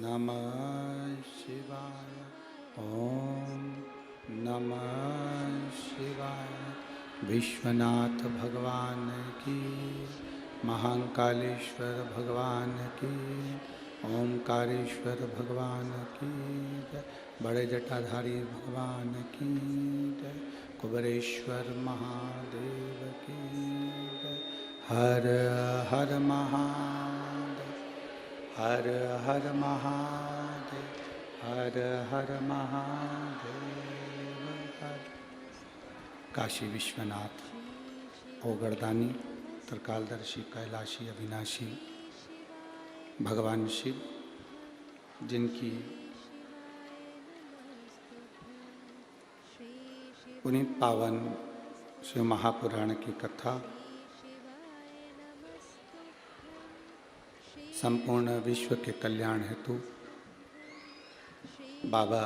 नमः शिवाय। ओम नमः शिवाय। विश्वनाथ भगवान की, महाकालेश्वर भगवान की, ओंकारेश्वर भगवान की जय। बड़े जटाधारी भगवान की जय। कुबेरेश्वर महादेव की जय। हर हर महादेव, हर हर महादेव, हर हर महादेव हर। काशी विश्वनाथ ओगरदानी त्रिकालदर्शी कैलाशी अविनाशी भगवान शिव, जिनकी पुनीत पावन शिव महापुराण की कथा संपूर्ण विश्व के कल्याण हेतु बाबा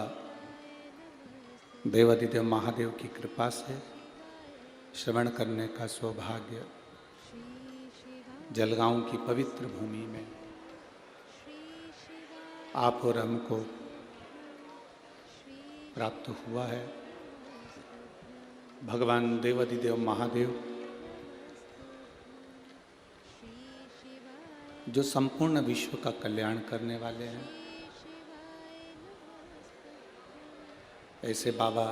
देवादिदेव महादेव की कृपा से श्रवण करने का सौभाग्य जलगांव की पवित्र भूमि में आप और हमको प्राप्त हुआ है। भगवान देवादिदेव महादेव जो संपूर्ण विश्व का कल्याण करने वाले हैं, ऐसे बाबा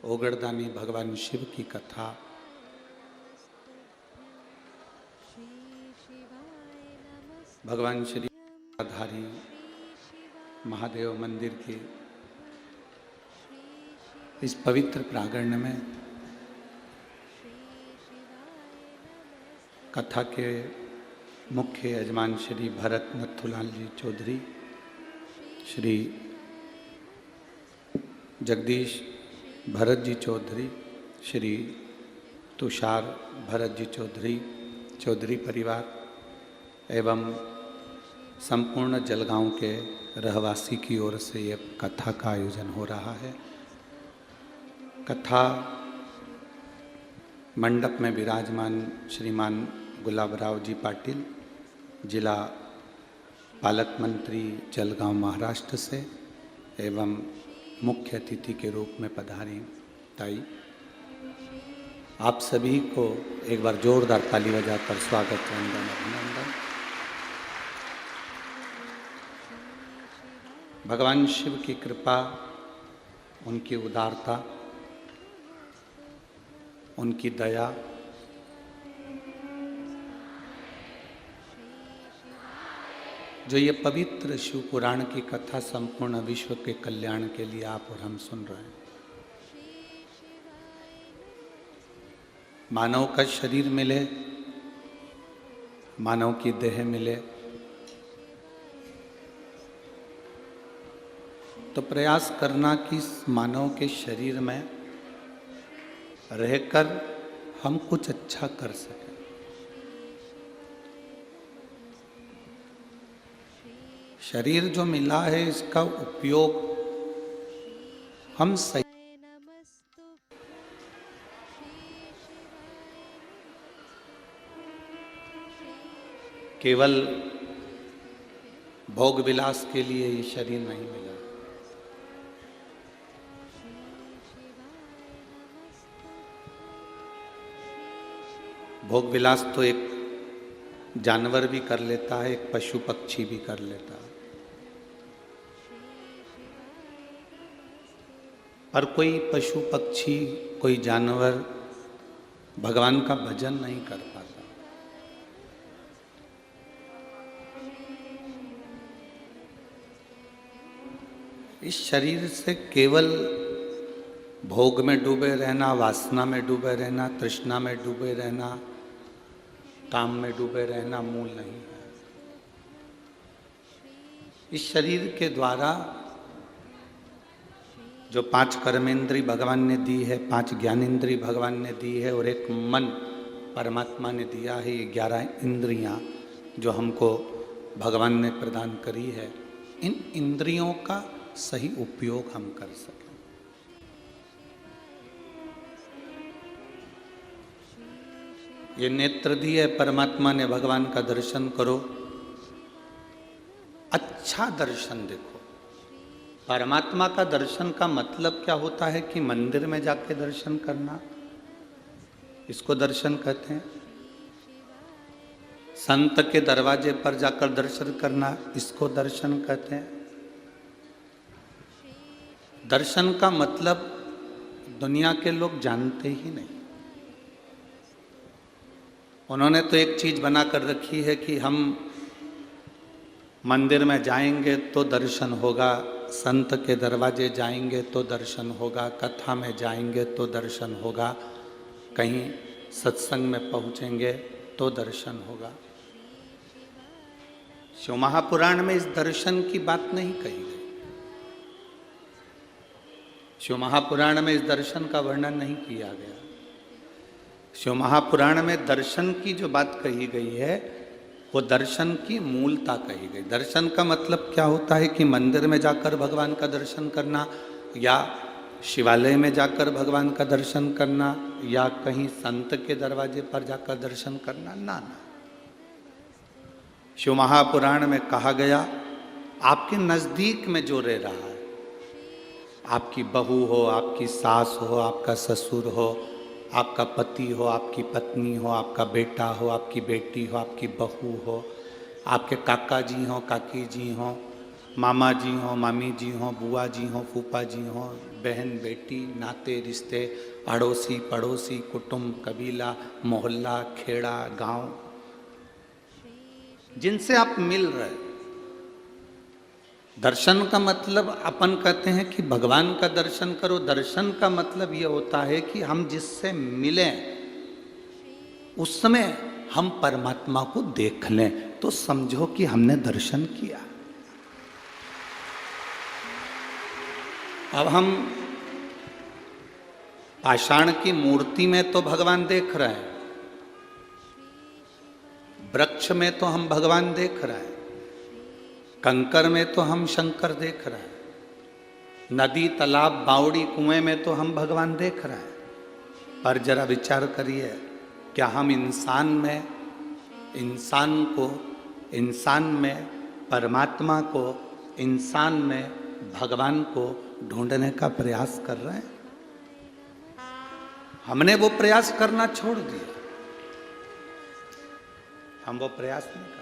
ओगरदानी भगवान शिव की कथा भगवान श्री धारी महादेव मंदिर के इस पवित्र प्रांगण में कथा के मुख्य यजमान श्री भरत नथुलाल जी चौधरी, श्री जगदीश भरत जी चौधरी, श्री तुषार भरत जी चौधरी, चौधरी परिवार एवं संपूर्ण जलगांव के रहवासी की ओर से ये कथा का आयोजन हो रहा है। कथा मंडप में विराजमान श्रीमान गुलाबराव जी पाटिल, जिला पालक मंत्री जलगांव महाराष्ट्र से, एवं मुख्य अतिथि के रूप में पधारी ताई, आप सभी को एक बार जोरदार ताली बजाकर स्वागत वंदन अभिनंदन। भगवान शिव की कृपा, उनकी उदारता, उनकी दया जो ये पवित्र शिव पुराण की कथा संपूर्ण विश्व के कल्याण के लिए आप और हम सुन रहे हैं। मानव का शरीर मिले, मानव की देह मिले, तो प्रयास करना कि मानव के शरीर में रहकर हम कुछ अच्छा कर सकें। शरीर जो मिला है इसका उपयोग हम सही, केवल भोग विलास के लिए ये शरीर नहीं मिला। भोग विलास तो एक जानवर भी कर लेता है, एक पशु पक्षी भी कर लेता है, पर कोई पशु पक्षी, कोई जानवर भगवान का भजन नहीं कर पाता। इस शरीर से केवल भोग में डूबे रहना, वासना में डूबे रहना, तृष्णा में डूबे रहना, काम में डूबे रहना मूल नहीं है। इस शरीर के द्वारा जो 5 कर्मेंद्री भगवान ने दी है, 5 ज्ञानेंद्री भगवान ने दी है और एक मन परमात्मा ने दिया है, ये 11 इंद्रियां जो हमको भगवान ने प्रदान करी है, इन इंद्रियों का सही उपयोग हम कर सकें। ये नेत्र दिए परमात्मा ने, भगवान का दर्शन करो, अच्छा दर्शन देखो। परमात्मा का दर्शन का मतलब क्या होता है कि मंदिर में जाके दर्शन करना, इसको दर्शन कहते हैं। संत के दरवाजे पर जाकर दर्शन करना, इसको दर्शन कहते हैं। दर्शन का मतलब दुनिया के लोग जानते ही नहीं। उन्होंने तो एक चीज बना कर रखी है कि हम मंदिर में जाएंगे तो दर्शन होगा, संत के दरवाजे जाएंगे तो दर्शन होगा, कथा में जाएंगे तो दर्शन होगा, कहीं सत्संग में पहुंचेंगे तो दर्शन होगा। शिव महापुराण में इस दर्शन की बात नहीं कही गई। शिव महापुराण में इस दर्शन का वर्णन नहीं किया गया। शिव महापुराण में दर्शन की जो बात कही गई है वो दर्शन की मूलता कही गई। दर्शन का मतलब क्या होता है कि मंदिर में जाकर भगवान का दर्शन करना, या शिवालय में जाकर भगवान का दर्शन करना, या कहीं संत के दरवाजे पर जाकर दर्शन करना, ना। शिव महापुराण में कहा गया आपके नजदीक में जो रह रहा है, आपकी बहू हो, आपकी सास हो, आपका ससुर हो, आपका पति हो, आपकी पत्नी हो, आपका बेटा हो, आपकी बेटी हो, आपकी बहू हो, आपके काका जी हो, काकी जी हो, मामा जी हो, मामी जी हो, बुआ जी हो, फूफा जी हो, बहन बेटी, नाते रिश्ते, अड़ोसी पड़ोसी, कुटुंब, कबीला, मोहल्ला, खेड़ा, गांव, जिनसे आप मिल रहे। दर्शन का मतलब अपन कहते हैं कि भगवान का दर्शन करो। दर्शन का मतलब ये होता है कि हम जिससे मिलें उस समय हम परमात्मा को देख लें, तो समझो कि हमने दर्शन किया। अब हम पाषाण की मूर्ति में तो भगवान देख रहे हैं, वृक्ष में तो हम भगवान देख रहे हैं, कंकर में तो हम शंकर देख रहे हैं, नदी तालाब बावड़ी कुएं में तो हम भगवान देख रहे हैं। पर जरा विचार करिए, क्या हम इंसान में, इंसान में परमात्मा को, इंसान में भगवान को ढूंढने का प्रयास कर रहे हैं? हमने वो प्रयास करना छोड़ दिया। हम वो प्रयास नहीं करते।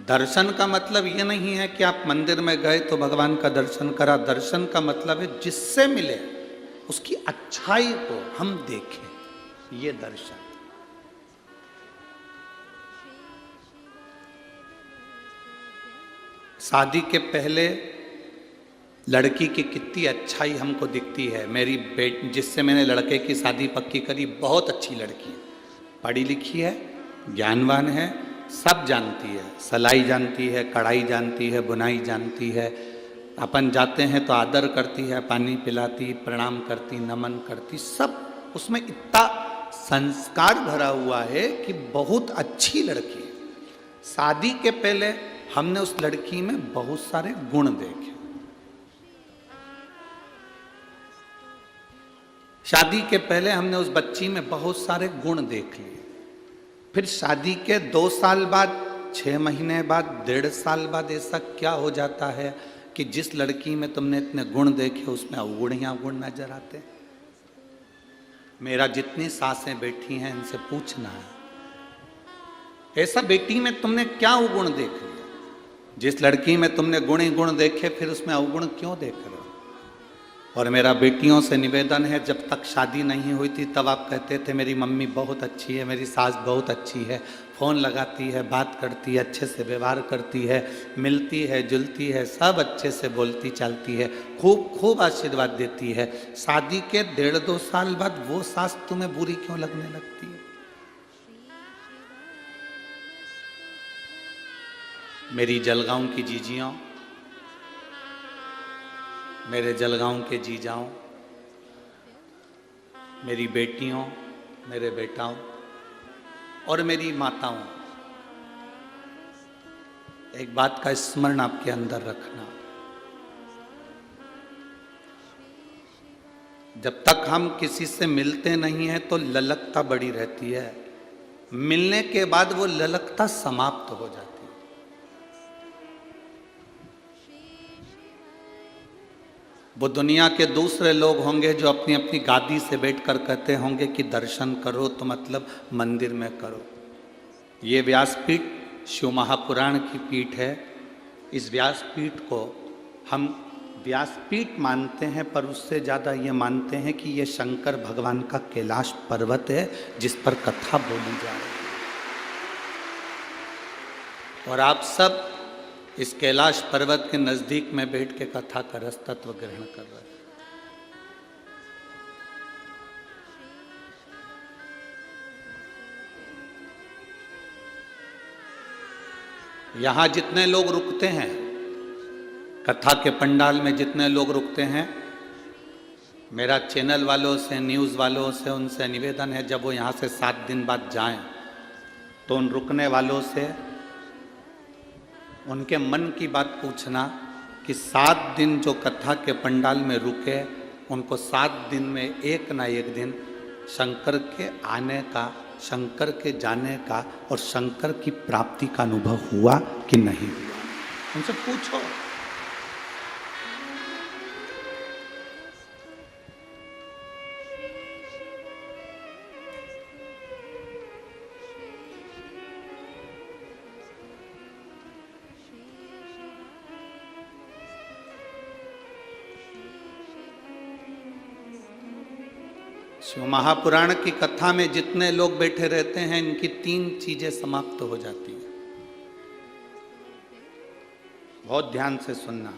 दर्शन का मतलब ये नहीं है कि आप मंदिर में गए तो भगवान का दर्शन करा। दर्शन का मतलब है जिससे मिले उसकी अच्छाई को हम देखें, ये दर्शन। शादी के पहले लड़की की कितनी अच्छाई हमको दिखती है। मेरी बेटी, जिससे मैंने लड़के की शादी पक्की करी, बहुत अच्छी लड़की है, पढ़ी लिखी है, ज्ञानवान है, सब जानती है, सिलाई जानती है, कढ़ाई जानती है, बुनाई जानती है। अपन जाते हैं तो आदर करती है, पानी पिलाती, प्रणाम करती, नमन करती, सब उसमें इतना संस्कार भरा हुआ है कि बहुत अच्छी लड़की है। शादी के पहले हमने उस लड़की में बहुत सारे गुण देखे। शादी के पहले हमने उस बच्ची में बहुत सारे गुण देख लिए। फिर शादी के 2 साल बाद, 6 महीने बाद, 1.5 साल बाद ऐसा क्या हो जाता है कि जिस लड़की में तुमने इतने गुण देखे उसमें अवगुण ही अवगुण नजर आते। मेरा जितनी सासें बैठी हैं इनसे पूछना है, ऐसा बेटी में तुमने क्या अवगुण देख लिया? जिस लड़की में तुमने गुण ही गुण देखे फिर उसमें अवगुण क्यों देख रहे हो? और मेरा बेटियों से निवेदन है, जब तक शादी नहीं हुई थी तब आप कहते थे मेरी मम्मी बहुत अच्छी है, मेरी सास बहुत अच्छी है, फ़ोन लगाती है, बात करती है, अच्छे से व्यवहार करती है, मिलती है, जुलती है, सब अच्छे से बोलती चालती है, खूब खूब आशीर्वाद देती है। शादी के 1.5-2 साल बाद वो सास तुम्हें बुरी क्यों लगने लगती है? मेरी जलगांव की जीजियों, मेरे जलगांव के जीजाओं, मेरी बेटियों, मेरे बेटाओं और मेरी माताओं, एक बात का स्मरण आपके अंदर रखना। जब तक हम किसी से मिलते नहीं हैं तो ललकता बड़ी रहती है, मिलने के बाद वो ललकता समाप्त हो जाती है। वो दुनिया के दूसरे लोग होंगे जो अपनी अपनी गादी से बैठकर कहते होंगे कि दर्शन करो तो मतलब मंदिर में करो। ये व्यासपीठ शिव महापुराण की पीठ है। इस व्यासपीठ को हम व्यासपीठ मानते हैं, पर उससे ज़्यादा ये मानते हैं कि ये शंकर भगवान का कैलाश पर्वत है जिस पर कथा बोली जा रही है। और आप सब इस कैलाश पर्वत के नज़दीक में बैठ के कथा का रस तत्व ग्रहण कर रहे हैं। यहाँ जितने लोग रुकते हैं, कथा के पंडाल में जितने लोग रुकते हैं, मेरा चैनल वालों से, न्यूज़ वालों से, उनसे निवेदन है जब वो यहाँ से 7 दिन बाद जाएं तो उन रुकने वालों से उनके मन की बात पूछना कि 7 दिन जो कथा के पंडाल में रुके, उनको 7 दिन में एक ना एक दिन शंकर के आने का, शंकर के जाने का और शंकर की प्राप्ति का अनुभव हुआ कि नहीं हुआ, उनसे पूछो। शिव महापुराण की कथा में जितने लोग बैठे रहते हैं, इनकी 3 चीजें समाप्त हो जाती है। बहुत ध्यान से सुनना।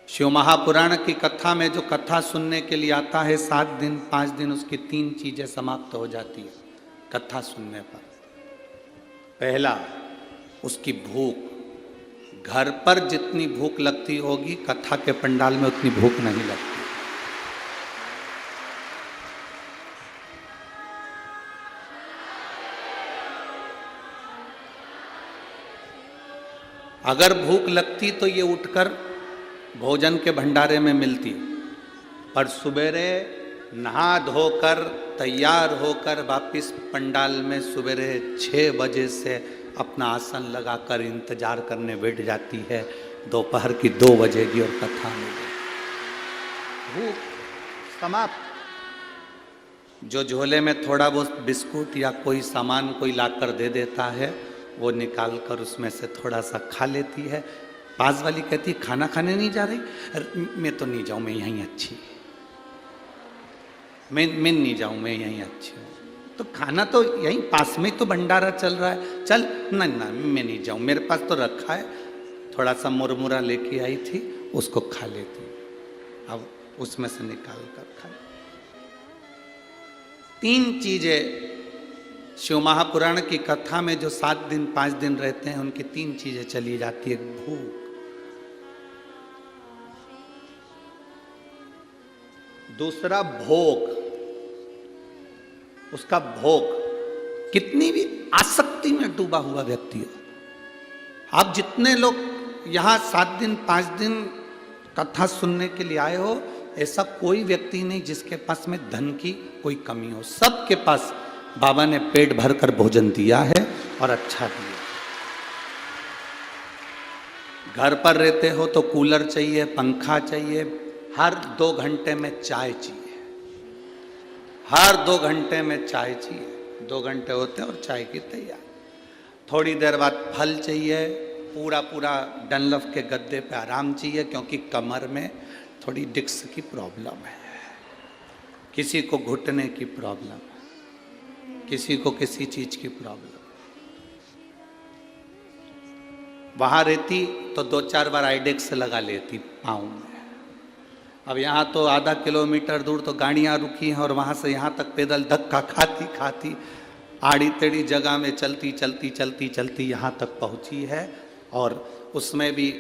शिव महापुराण की कथा में जो कथा सुनने के लिए आता है 7 दिन 5 दिन, उसकी 3 चीजें समाप्त हो जाती है कथा सुनने पर। पहला, उसकी भूख। घर पर जितनी भूख लगती होगी, कथा के पंडाल में उतनी भूख नहीं लगती। अगर भूख लगती तो ये उठकर भोजन के भंडारे में मिलती, पर सुबेरे नहा धोकर तैयार होकर वापिस पंडाल में सुबेरे 6 बजे से अपना आसन लगाकर इंतजार करने बैठ जाती है। दोपहर की 2 बजेगी और कथा मिलेगी। भूख समाप्त। जो झोले में थोड़ा बहुत बिस्कुट या कोई सामान कोई लाकर दे देता है, वो निकाल कर उसमें से थोड़ा सा खा लेती है। पास वाली कहती है खाना खाने नहीं जा रही? मैं तो नहीं जाऊँ, मैं यहीं अच्छी, मैं नहीं जाऊँ, मैं यहीं अच्छी हूँ। तो खाना तो यहीं पास में तो भंडारा चल रहा है, चल ना ना मैं नहीं जाऊँ, मेरे पास तो रखा है। थोड़ा सा मुरमुरा लेके आई थी, उसको खा लेती, अब उसमें से निकाल कर खा। 3 चीजें शिव महापुराण की कथा में जो 7 दिन 5 दिन रहते हैं, उनकी 3 चीजें चली जाती है। भूख, दूसरा भोग, उसका भोग। कितनी भी आसक्ति में डूबा हुआ व्यक्ति हो, आप जितने लोग यहां 7 दिन 5 दिन कथा सुनने के लिए आए हो, ऐसा कोई व्यक्ति नहीं जिसके पास में धन की कोई कमी हो। सबके पास बाबा ने पेट भरकर भोजन दिया है और अच्छा दिया। घर पर रहते हो तो कूलर चाहिए, पंखा चाहिए, हर 2 घंटे में चाय चाहिए, हर 2 घंटे में चाय चाहिए। 2 घंटे होते हैं और चाय की तैयार। थोड़ी देर बाद फल चाहिए, पूरा पूरा डनलफ के गद्दे पे आराम चाहिए, क्योंकि कमर में थोड़ी डिस्क की प्रॉब्लम है, किसी को घुटने की प्रॉब्लम है, किसी को किसी चीज की प्रॉब्लम। वहां रहती तो 2-4 बार आइडेक्स लगा लेती पाँव में। अब यहाँ तो आधा किलोमीटर दूर तो गाड़ियाँ रुकी हैं और वहाँ से यहाँ तक पैदल धक्का खाती खाती आड़ी टेढ़ी जगह में चलती चलती चलती चलती यहाँ तक पहुँची है। और उसमें भी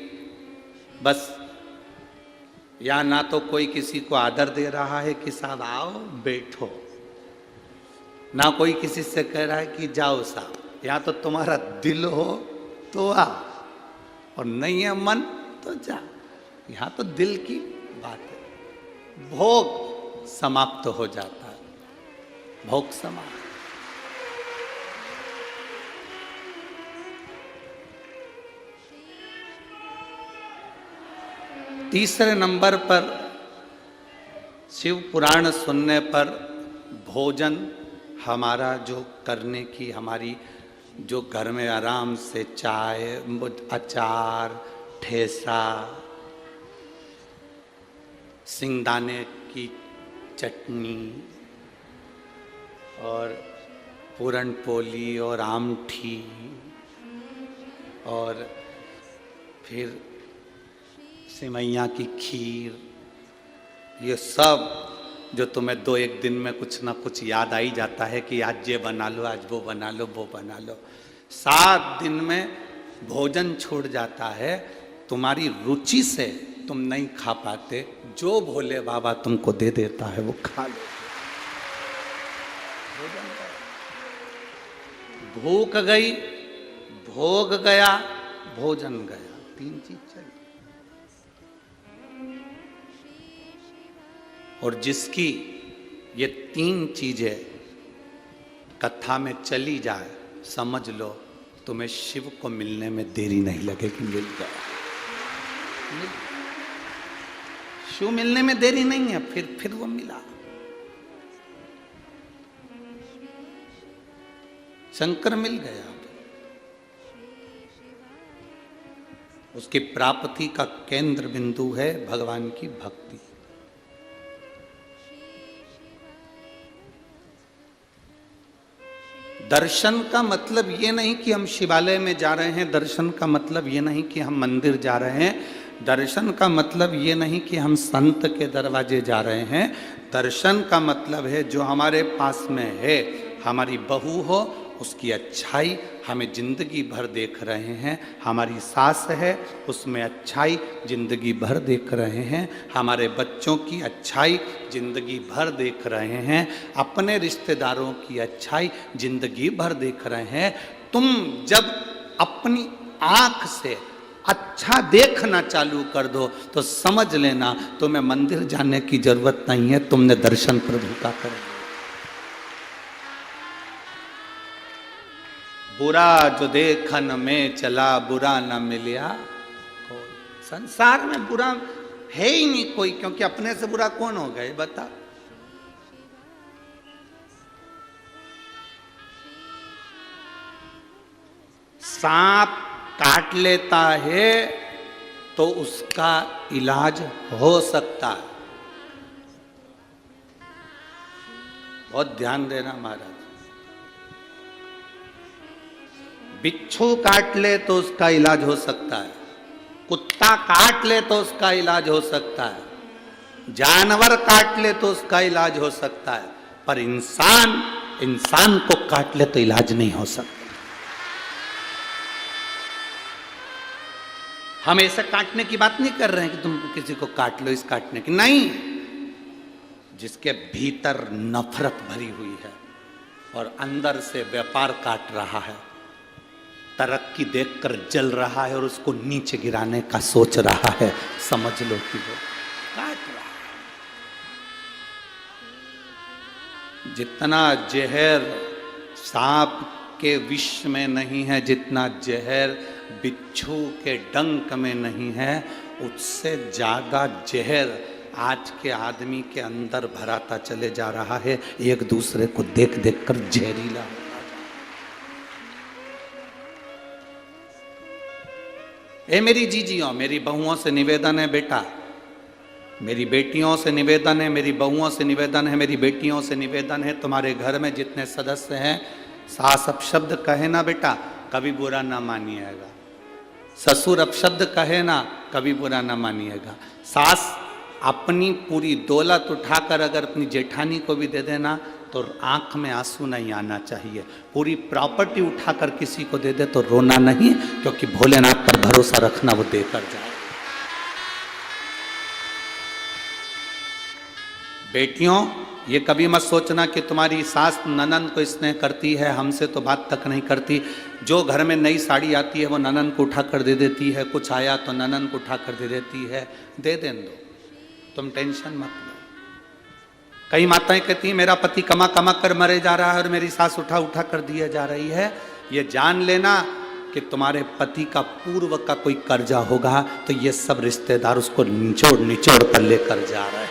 बस यहाँ ना तो कोई किसी को आदर दे रहा है कि साहब आओ बैठो, ना कोई किसी से कह रहा है कि जाओ साहब। यहाँ तो तुम्हारा दिल हो तो आ, और नहीं है मन तो जा। यहाँ तो दिल की बात है। भोग समाप्त हो जाता है, भोग समाप्त। तीसरे नंबर पर शिव पुराण सुनने पर भोजन हमारा जो करने की हमारी जो घर में आराम से चाय, अचार, ठेसा, सिंगदाने की चटनी और पूरन पोली और आमठी और फिर सिमैया की खीर, ये सब जो तुम्हें 2-1 दिन में कुछ ना कुछ याद आ ही जाता है कि आज ये बना लो, आज वो बना लो, वो बना लो। 7 दिन में भोजन छूट जाता है, तुम्हारी रुचि से तुम नहीं खा पाते, जो भोले बाबा तुमको दे देता है वो खा लो। भूख गई, भोग गया, भोजन गया, 3 चीज चाहिए। और जिसकी ये 3 चीजें कथा में चली जाए, समझ लो तुम्हें शिव को मिलने में देरी नहीं लगेगी, मिल गया। शिव मिलने में देरी नहीं है, फिर वो मिला। शंकर मिल गया। उसकी प्राप्ति का केंद्र बिंदु है भगवान की भक्ति। दर्शन का मतलब ये नहीं कि हम शिवालय में जा रहे हैं, दर्शन का मतलब ये नहीं कि हम मंदिर जा रहे हैं, दर्शन का मतलब ये नहीं कि हम संत के दरवाजे जा रहे हैं। दर्शन का मतलब है जो हमारे पास में है, हमारी बहू हो, उसकी अच्छाई हमें जिंदगी भर देख रहे हैं। हमारी सास है, उसमें अच्छाई जिंदगी भर देख रहे हैं। हमारे बच्चों की अच्छाई जिंदगी भर देख रहे हैं। अपने रिश्तेदारों की अच्छाई जिंदगी भर देख रहे हैं। तुम जब अपनी आंख से अच्छा देखना चालू कर दो तो समझ लेना तुम्हें मंदिर जाने की जरूरत नहीं है, तुमने दर्शन प्रभु का कर लिया। बुरा जो देखन में चला, बुरा न मिलिया कोई। संसार में बुरा है ही नहीं कोई, क्योंकि अपने से बुरा कौन हो गए बता। सांप काट लेता है तो उसका इलाज हो सकता है। बहुत ध्यान देना महाराज। बिच्छू काट ले तो उसका इलाज हो सकता है, कुत्ता काट ले तो उसका इलाज हो सकता है, जानवर काट ले तो उसका इलाज हो सकता है, पर इंसान को काट ले तो इलाज नहीं हो सकता। हम ऐसे काटने की बात नहीं कर रहे हैं कि तुम किसी को काट लो, इस काटने की नहीं। जिसके भीतर नफरत भरी हुई है और अंदर से व्यापार काट रहा है, तरक्की देखकर जल रहा है और उसको नीचे गिराने का सोच रहा है, समझ लो कि वो काट रहा है। जितना जहर सांप के विष में नहीं है, जितना जहर बिच्छू के डंक में नहीं है, उससे ज्यादा जहर आज के आदमी के अंदर भराता चले जा रहा है। एक दूसरे को देख देख कर जहरीला। ए मेरी जीजियों, मेरी बहुओं से निवेदन है बेटा, मेरी बेटियों से निवेदन है, मेरी बहुओं से निवेदन है, मेरी बेटियों से निवेदन है, तुम्हारे घर में जितने सदस्य हैं, सास अपशब्द कहे ना बेटा, कभी बुरा ना मानिएगा। ससुर अपशब्द कहे ना, कभी बुरा ना मानिएगा। सास अपनी पूरी दौलत उठाकर अगर अपनी जेठानी को भी दे देना तो आंख में आंसू नहीं आना चाहिए। पूरी प्रॉपर्टी उठाकर किसी को दे दे तो रोना नहीं, क्योंकि भोलेनाथ पर भरोसा रखना, वो देकर जाए। बेटियों, ये कभी मत सोचना कि तुम्हारी सास ननन को स्नेह करती है, हमसे तो बात तक नहीं करती। जो घर में नई साड़ी आती है वो ननन को उठा कर दे देती है, कुछ आया तो ननन को उठा कर दे देती है। दे देने दो, तुम टेंशन मत लो। कई माताएं कहती हैं मेरा पति कमा कमा कर मरे जा रहा है और मेरी सास उठा उठा कर दिए जा रही है। ये जान लेना कि तुम्हारे पति का पूर्व का कोई कर्जा होगा, तो ये सब रिश्तेदार उसको निचोड़ निचोड़ कर लेकर जा रहे हैं।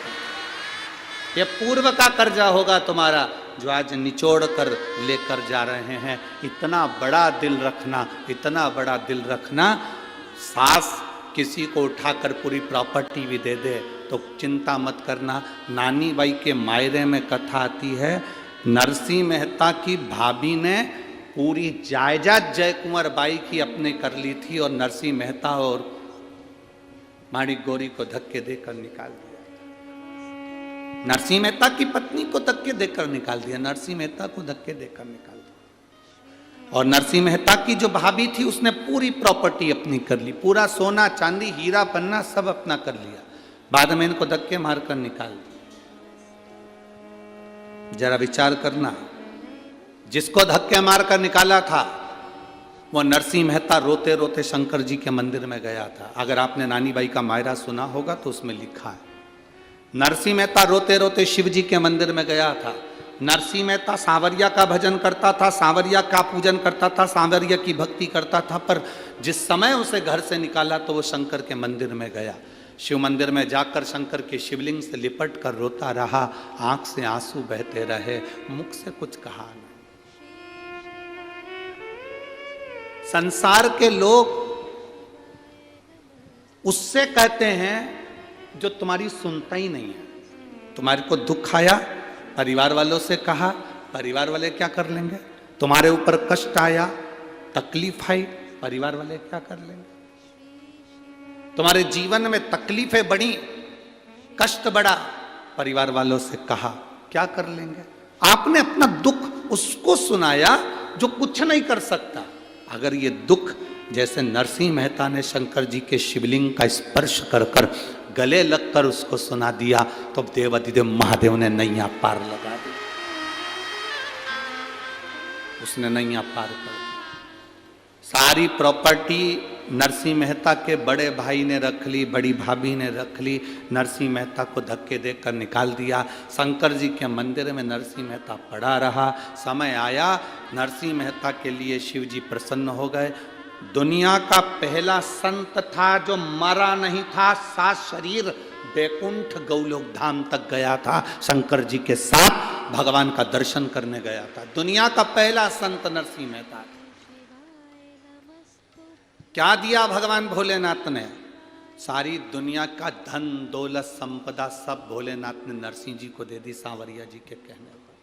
ये पूर्व का कर्जा होगा तुम्हारा, जो आज निचोड़ कर लेकर जा रहे हैं। इतना बड़ा दिल रखना, इतना बड़ा दिल रखना। सास किसी को उठाकर पूरी प्रॉपर्टी भी दे दे तो चिंता मत करना। नानी बाई के मायरे में कथा आती है, नरसिंह मेहता की भाभी ने पूरी जायदाद जय कुंवर बाई की अपने कर ली थी और नरसिंह मेहता और माणिक गौरी को धक्के देकर निकाल दिया। नरसिंह मेहता की पत्नी को धक्के देकर निकाल दिया, नरसिंह मेहता को धक्के देकर निकाल दिया। और नरसिंह मेहता की जो भाभी थी उसने पूरी प्रॉपर्टी अपनी कर ली, पूरा सोना चांदी हीरा पन्ना सब अपना कर लिया, बाद में इनको धक्के मारकर निकाल दिया। जरा विचार करना, जिसको धक्के मारकर निकाला था वो नरसिंह मेहता रोते रोते शंकर जी के मंदिर में गया था। अगर आपने नानी बाई का मायरा सुना होगा तो उसमें लिखा है, नरसिंह मेहता रोते रोते शिव जी के मंदिर में गया था। नरसिंह मेहता सांवरिया का भजन करता था, सांवरिया का पूजन करता था, सांवरिया की भक्ति करता था, पर जिस समय उसे घर से निकाला तो वो शंकर के मंदिर में गया। शिव मंदिर में जाकर शंकर के शिवलिंग से लिपट कर रोता रहा, आंख से आंसू बहते रहे, मुख से कुछ कहा नहीं। संसार के लोग उससे कहते हैं जो तुम्हारी सुनता ही नहीं है। तुम्हारे को दुख आया, परिवार वालों से कहा, परिवार वाले क्या कर लेंगे? तुम्हारे ऊपर कष्ट आया, तकलीफ आई, परिवार वाले क्या कर लेंगे? तुम्हारे जीवन में तकलीफें बढ़ी, कष्ट बढ़ा, परिवार वालों से कहा, क्या कर लेंगे? आपने अपना दुख उसको सुनाया जो कुछ नहीं कर सकता। अगर ये दुख जैसे नरसिंह मेहता ने शंकर जी के शिवलिंग का स्पर्श कर कर गले लगकर उसको सुना दिया तो देवाधिदेव महादेव ने नैया पार लगा दी, उसने नैया पार कर दी। सारी प्रॉपर्टी नरसिंह मेहता के बड़े भाई ने रख ली, बड़ी भाभी ने रख ली, नरसिंह मेहता को धक्के देकर निकाल दिया। शंकर जी के मंदिर में नरसिंह मेहता पड़ा रहा। समय आया, नरसिंह मेहता के लिए शिव जी प्रसन्न हो गए। दुनिया का पहला संत था जो मरा नहीं था, सात शरीर बैकुंठ गौलोक धाम तक गया था, शंकर जी के साथ भगवान का दर्शन करने गया था। दुनिया का पहला संत नरसिंह मेहता था। क्या दिया भगवान भोलेनाथ ने? सारी दुनिया का धन दौलत संपदा सब भोलेनाथ ने नरसिंह जी को दे दी, सांवरिया जी के कहने पर।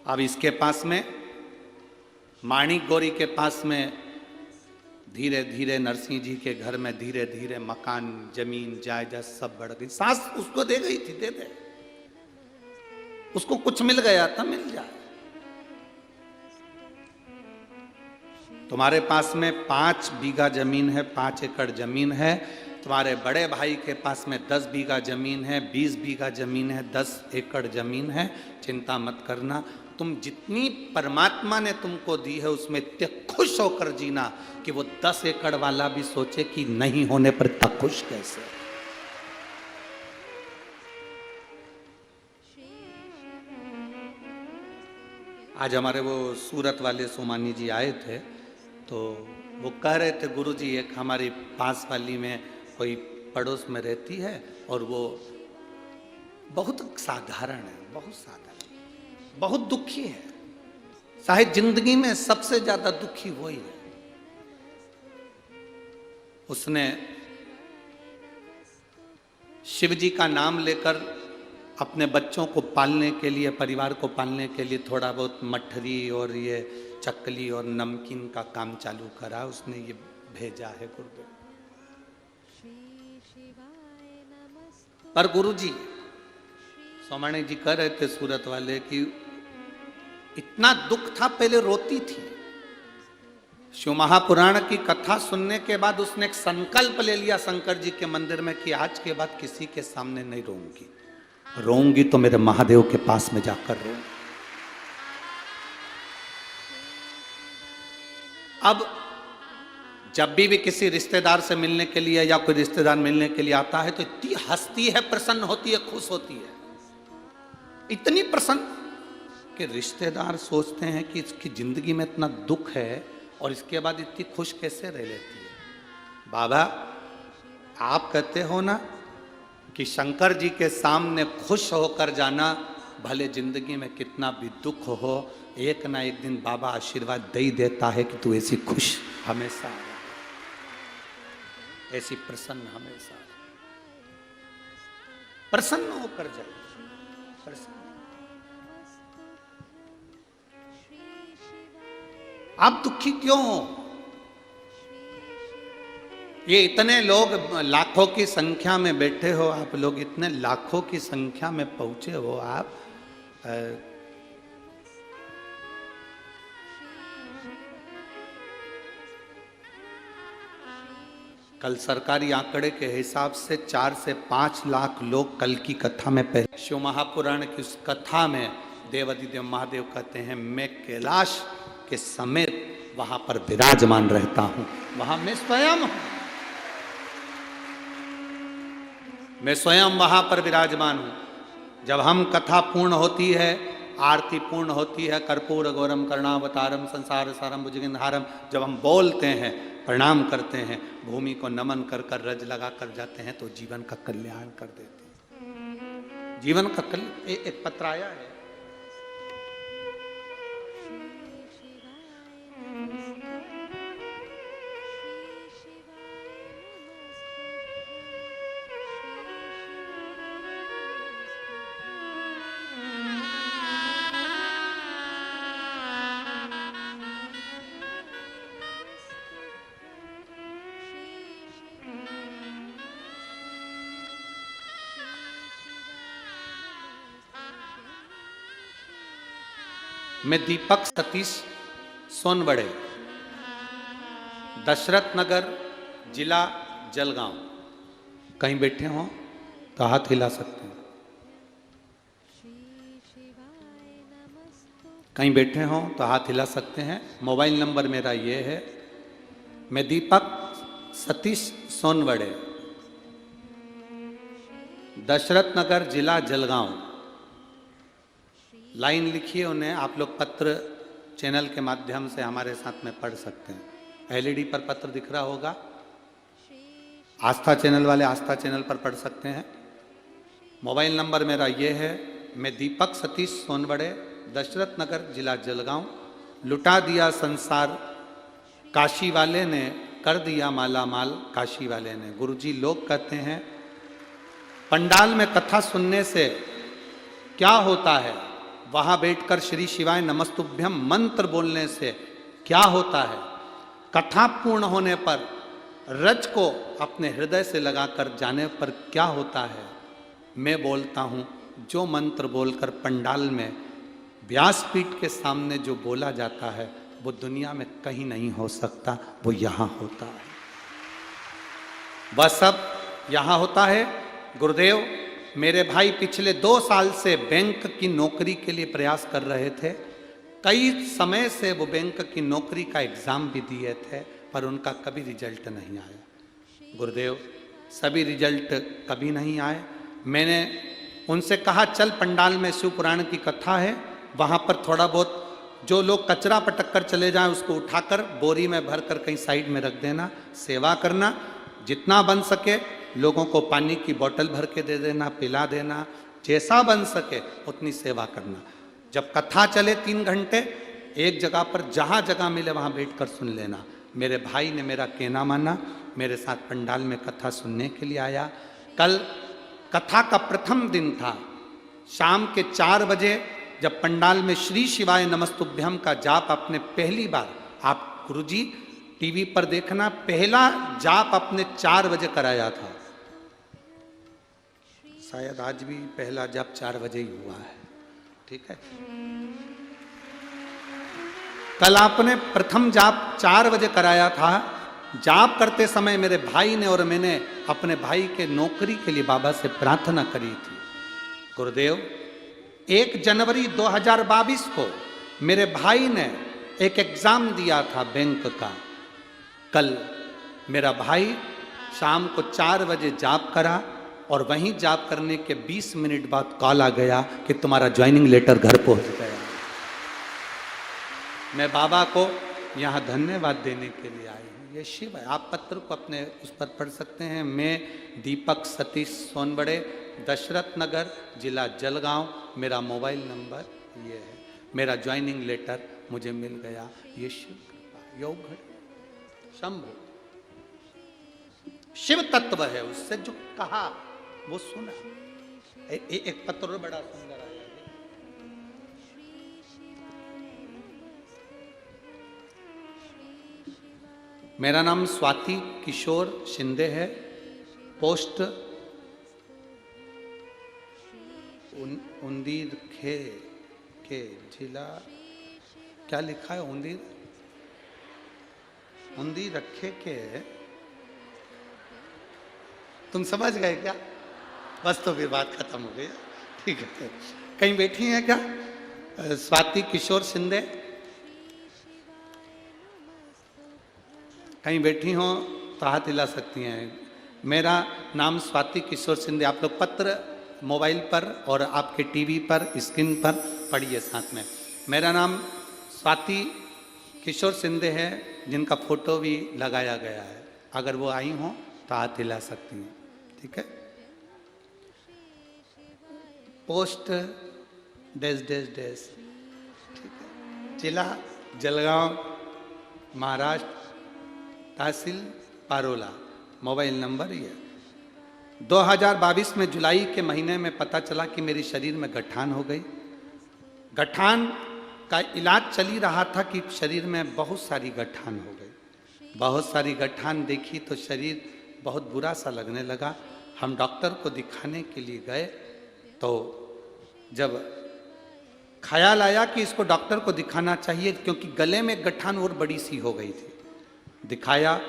अब इसके पास में माणिक गौरी के पास में धीरे धीरे नरसिंह जी के घर में धीरे धीरे मकान जमीन जायदाद सब बढ़ गई। सास उसको दे गई थी, दे दे, उसको कुछ मिल गया था, मिल जाए। तुम्हारे पास में 5 बीघा जमीन है, 5 एकड़ जमीन है, तुम्हारे बड़े भाई के पास में 10 बीघा जमीन है, 20 बीघा जमीन है, 10 एकड़ जमीन है, चिंता मत करना। तुम जितनी परमात्मा ने तुमको दी है उसमें इतने खुश होकर जीना कि वो 10 एकड़ वाला भी सोचे कि नहीं होने पर इतना खुश कैसे। आज हमारे वो सूरत वाले सोमानी जी आए थे तो वो कह रहे थे, गुरुजी एक हमारी पास वाली में कोई पड़ोस में रहती है और वो बहुत साधारण है, बहुत साधारण, बहुत दुखी है, शायद जिंदगी में सबसे ज्यादा दुखी वही है। उसने शिव जी का नाम लेकर अपने बच्चों को पालने के लिए, परिवार को पालने के लिए थोड़ा बहुत मठरी और ये चकली और नमकीन का काम चालू करा। उसने ये भेजा है गुरुदेव। पर गुरुजी सोमानी जी कह रहे थे सूरत वाले कि इतना दुख था, पहले रोती थी। शिव महापुराण की कथा सुनने के बाद उसने एक संकल्प ले लिया शंकर जी के मंदिर में कि आज के बाद किसी के सामने नहीं रोऊंगी, रोऊंगी तो मेरे महादेव के पास में जाकर रोऊंगी। अब जब भी किसी रिश्तेदार से मिलने के लिए या कोई रिश्तेदार मिलने के लिए आता है तो इतनी हंसती है, प्रसन्न होती है, खुश होती है, इतनी प्रसन्न कि रिश्तेदार सोचते हैं कि इसकी जिंदगी में इतना दुख है और इसके बाद इतनी खुश कैसे रह लेती है। बाबा आप कहते हो ना कि शंकर जी के सामने खुश होकर जाना, भले जिंदगी में कितना भी दुख हो, एक ना एक दिन बाबा आशीर्वाद दे ही देता है कि तू ऐसी खुश हमेशा रहे, ऐसी प्रसन्न हमेशा, प्रसन्न होकर जाए, प्रसन्न। आप दुखी क्यों हो? ये इतने लोग लाखों की संख्या में बैठे हो, आप लोग इतने लाखों की संख्या में पहुंचे हो, आप कल सरकारी आंकड़े के हिसाब से 4 से 5 लाख लोग कल की कथा में पहले शिव महापुराण की उस कथा में देवाधिदेव महादेव कहते हैं, मैं कैलाश के समेत वहां पर विराजमान रहता हूं, वहां मैं स्वयं हूं, मैं स्वयं वहां पर विराजमान हूं। जब हम कथा पूर्ण होती है, आरती पूर्ण होती है, कर्पूर गौरम करुणावतारम संसार सारम भुजगेंद्रहारम, जब हम बोलते हैं, प्रणाम करते हैं, भूमि को नमन कर कर रज लगा कर जाते हैं, तो जीवन का कल्याण कर देते हैं, जीवन का कल्याण। एक पत्र आया है, मैं दीपक सतीश सोनबड़े, दशरथ नगर, जिला जलगांव। कहीं बैठे हो तो हाथ हिला सकते हैं, कहीं बैठे हो तो हाथ हिला सकते हैं। मोबाइल नंबर मेरा ये है, मैं दीपक सतीश सोनबड़े, दशरथ नगर, जिला जलगांव। लाइन लिखिए उन्हें, आप लोग पत्र चैनल के माध्यम से हमारे साथ में पढ़ सकते हैं। एलईडी पर पत्र दिख रहा होगा, आस्था चैनल वाले आस्था चैनल पर पढ़ सकते हैं। मोबाइल नंबर मेरा ये है, मैं दीपक सतीश सोनबड़े, दशरथ नगर, जिला जलगांव। लुटा दिया संसार काशी वाले ने, कर दिया माला माल काशी वाले ने। गुरुजी लोग कहते हैं पंडाल में कथा सुनने से क्या होता है, वहां बैठकर श्री शिवाय नमस्तुभ्यम मंत्र बोलने से क्या होता है, कथा पूर्ण होने पर रज को अपने हृदय से लगाकर जाने पर क्या होता है। मैं बोलता हूं, जो मंत्र बोलकर पंडाल में व्यासपीठ के सामने जो बोला जाता है, वो दुनिया में कहीं नहीं हो सकता, वो यहां होता है, वह सब यहां होता है। गुरुदेव, मेरे भाई पिछले 2 साल से बैंक की नौकरी के लिए प्रयास कर रहे थे। कई समय से वो बैंक की नौकरी का एग्जाम भी दिए थे, पर उनका कभी रिजल्ट नहीं आया। गुरुदेव, सभी रिजल्ट कभी नहीं आए। मैंने उनसे कहा, चल पंडाल में शिव पुराण की कथा है, वहाँ पर थोड़ा बहुत जो लोग कचरा पटक कर चले जाएं उसको उठाकर बोरी में भर कर कहीं साइड में रख देना, सेवा करना, जितना बन सके लोगों को पानी की बोतल भर के दे देना, पिला देना, जैसा बन सके उतनी सेवा करना। जब कथा चले 3 घंटे, एक जगह पर जहाँ जगह मिले वहाँ बैठकर सुन लेना। मेरे भाई ने मेरा कहना माना, मेरे साथ पंडाल में कथा सुनने के लिए आया। कल कथा का प्रथम दिन था। शाम के 4 बजे जब पंडाल में श्री शिवाय नमस्तुभ्यम का जाप आपने पहली बार, आप गुरुजी टीवी पर देखना, पहला जाप आपने 4 बजे कराया था। शायद आज भी पहला जाप 4 बजे ही हुआ है, ठीक है। कल आपने प्रथम जाप 4 बजे कराया था। जाप करते समय मेरे भाई ने और मैंने अपने भाई के नौकरी के लिए बाबा से प्रार्थना करी थी। गुरुदेव, 1 जनवरी 2022 को मेरे भाई ने एक एग्जाम दिया था बैंक का। कल मेरा भाई शाम को 4 बजे जाप करा और वहीं जाप करने के 20 मिनट बाद कॉल आ गया कि तुम्हारा ज्वाइनिंग लेटर घर पहुंच गया। मैं बाबा को यहाँ धन्यवाद देने के लिए आए हैं। ये शिव है। आप पत्र को अपने उस पर पढ़ सकते हैं। मैं दीपक सतीश सोनबड़े, दशरथ नगर, जिला जलगांव, मेरा मोबाइल नंबर ये है। मेरा ज्वाइनिंग लेटर मुझे मिल गया। ये शिव कृपा योग घट शंभु शिव तत्व है। उससे जो कहा वो सुना। एक पत्र बड़ा सुंदर आया। मेरा नाम स्वाति किशोर शिंदे है। पोस्ट उंदीर के जिला क्या लिखा है? उंदीर रखे के। तुम समझ गए क्या? बस तो फिर बात खत्म हो गई। ठीक है। कहीं बैठी हैं क्या स्वाति किशोर शिंदे? कहीं बैठी हो तो हाथ हिला सकती हैं। मेरा नाम स्वाति किशोर शिंदे। आप लोग पत्र मोबाइल पर और आपके टीवी पर स्क्रीन पर पढ़िए साथ में। मेरा नाम स्वाति किशोर शिंदे है, जिनका फोटो भी लगाया गया है। अगर वो आई हो तो हाथ हिला सकती हैं। ठीक है। Post dash dash dash. ठीक है। जिला जलगांव महाराष्ट्र, तहसील पारोला, मोबाइल नंबर ये। 2022 में जुलाई के महीने में पता चला कि मेरे शरीर में गठान हो गई। गठान का इलाज चल ही रहा था कि शरीर में बहुत सारी गठान हो गई। बहुत सारी गठान देखी तो शरीर बहुत बुरा सा लगने लगा। हम डॉक्टर को दिखाने के लिए गए तो जब ख्याल आया कि इसको डॉक्टर को दिखाना चाहिए, क्योंकि गले में गठान और बड़ी सी हो गई थी। दिखाया।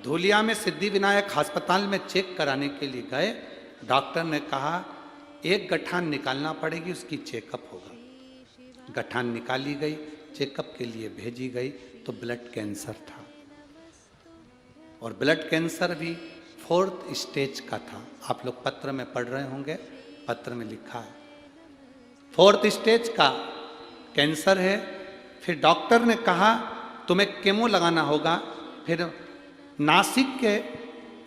धूलिया में सिद्धि विनायक अस्पताल में चेक कराने के लिए गए। डॉक्टर ने कहा एक गठान निकालना पड़ेगी, उसकी चेकअप होगा। गठान निकाली गई, चेकअप के लिए भेजी गई तो ब्लड कैंसर था। और ब्लड कैंसर भी 4th स्टेज का था। आप लोग पत्र में पढ़ रहे होंगे, पत्र में लिखा है 4th स्टेज का कैंसर है। फिर डॉक्टर ने कहा तुम्हें केमो लगाना होगा। फिर नासिक के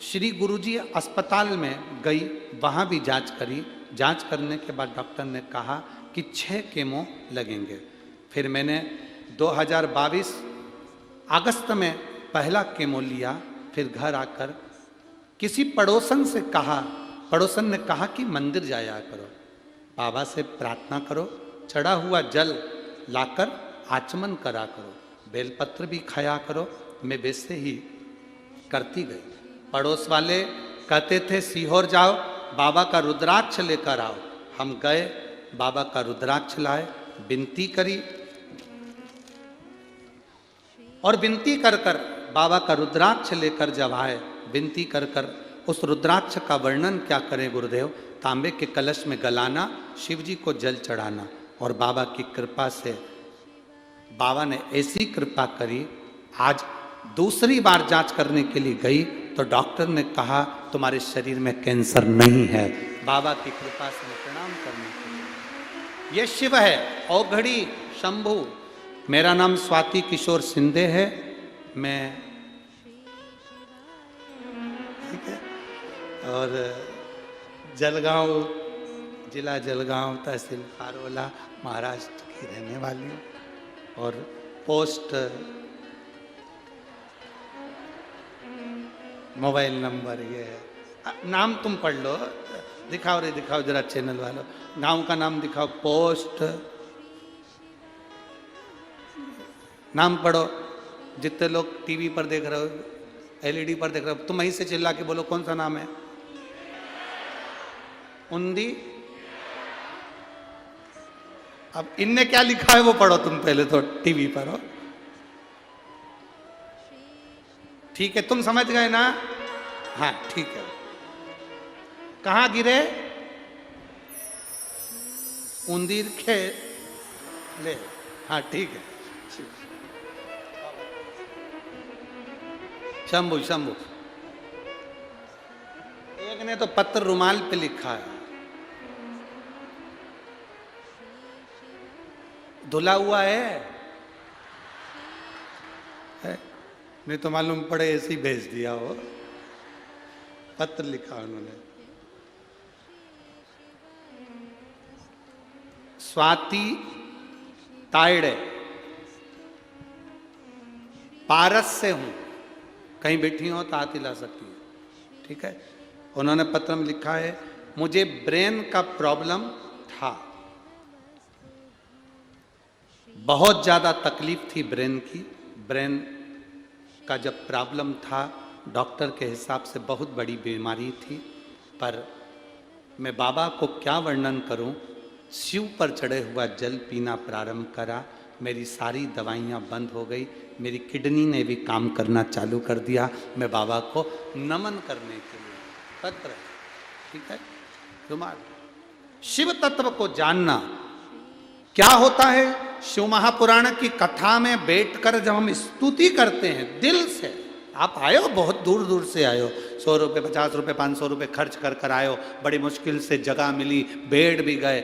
श्री गुरुजी अस्पताल में गई, वहाँ भी जांच करी। जांच करने के बाद डॉक्टर ने कहा कि 6 केमो लगेंगे। फिर मैंने 2022 अगस्त में पहला केमो लिया। फिर घर आकर किसी पड़ोसन से कहा, पड़ोसन ने कहा कि मंदिर जाया करो, बाबा से प्रार्थना करो, चढ़ा हुआ जल लाकर आचमन करा करो, बेलपत्र भी खाया करो। मैं वैसे ही करती गई। पड़ोस वाले कहते थे सीहोर जाओ, बाबा का रुद्राक्ष लेकर आओ। हम गए, बाबा का रुद्राक्ष लाए, विनती करी और विनती कर कर बाबा का रुद्राक्ष लेकर जब आए, विनती कर कर उस रुद्राक्ष का वर्णन क्या करें गुरुदेव। तांबे के कलश में गलाना, शिव जी को जल चढ़ाना। और बाबा की कृपा से बाबा ने ऐसी कृपा करी। आज दूसरी बार जांच करने के लिए गई तो डॉक्टर ने कहा तुम्हारे शरीर में कैंसर नहीं है। बाबा की कृपा से मैं प्रणाम करने के लिए। ये शिव है, औघड़ी शंभु। मेरा नाम स्वाति किशोर शिंदे है। मैं ठीक है। और जलगांव, जिला जलगांव, तहसील पारोला, महाराष्ट्र की रहने वाली हूँ। और पोस्ट मोबाइल नंबर ये है। नाम तुम पढ़ लो, दिखाओ रे दिखाओ जरा चैनल वालों, गांव का नाम दिखाओ। पोस्ट नाम पढ़ो। जितने लोग टीवी पर देख रहे हो, एलईडी पर देख रहे हो, तुम वहीं से चिल्ला के बोलो कौन सा नाम है? उंदी। अब इनने क्या लिखा है वो पढ़ो तुम पहले तो, टीवी पर हो। ठीक है, तुम समझ गए ना? हाँ ठीक है। कहाँ गिरे? उंदीर खे ले। हाँ ठीक है। शंभु शंभु। एक ने तो पत्र रुमाल पे लिखा है, धुला हुआ है। है, नहीं तो मालूम पड़े ऐसे ही भेज दिया हो। पत्र लिखा उन्होंने, स्वाति तायड़े, पारस से हूं, कहीं बैठी हो तो हाथ हिला सकती है, ठीक है। उन्होंने पत्र में लिखा है, मुझे ब्रेन का प्रॉब्लम था, बहुत ज्यादा तकलीफ थी ब्रेन की। ब्रेन का जब प्रॉब्लम था, डॉक्टर के हिसाब से बहुत बड़ी बीमारी थी, पर मैं बाबा को क्या वर्णन करूं। शिव पर चढ़े हुआ जल पीना प्रारंभ करा, मेरी सारी दवाइयाँ बंद हो गई, मेरी किडनी ने भी काम करना चालू कर दिया। मैं बाबा को नमन करने के लिए तत्पर है, ठीक है। तुम्हारे शिव तत्व को जानना क्या होता है। शिव महापुराण की कथा में बैठकर जब हम स्तुति करते हैं दिल से, आप आए हो बहुत दूर दूर से आए हो, 100 रुपये 50 रुपये 500 रुपये खर्च कर कर आए हो, बड़ी मुश्किल से जगह मिली, बैठ भी गए,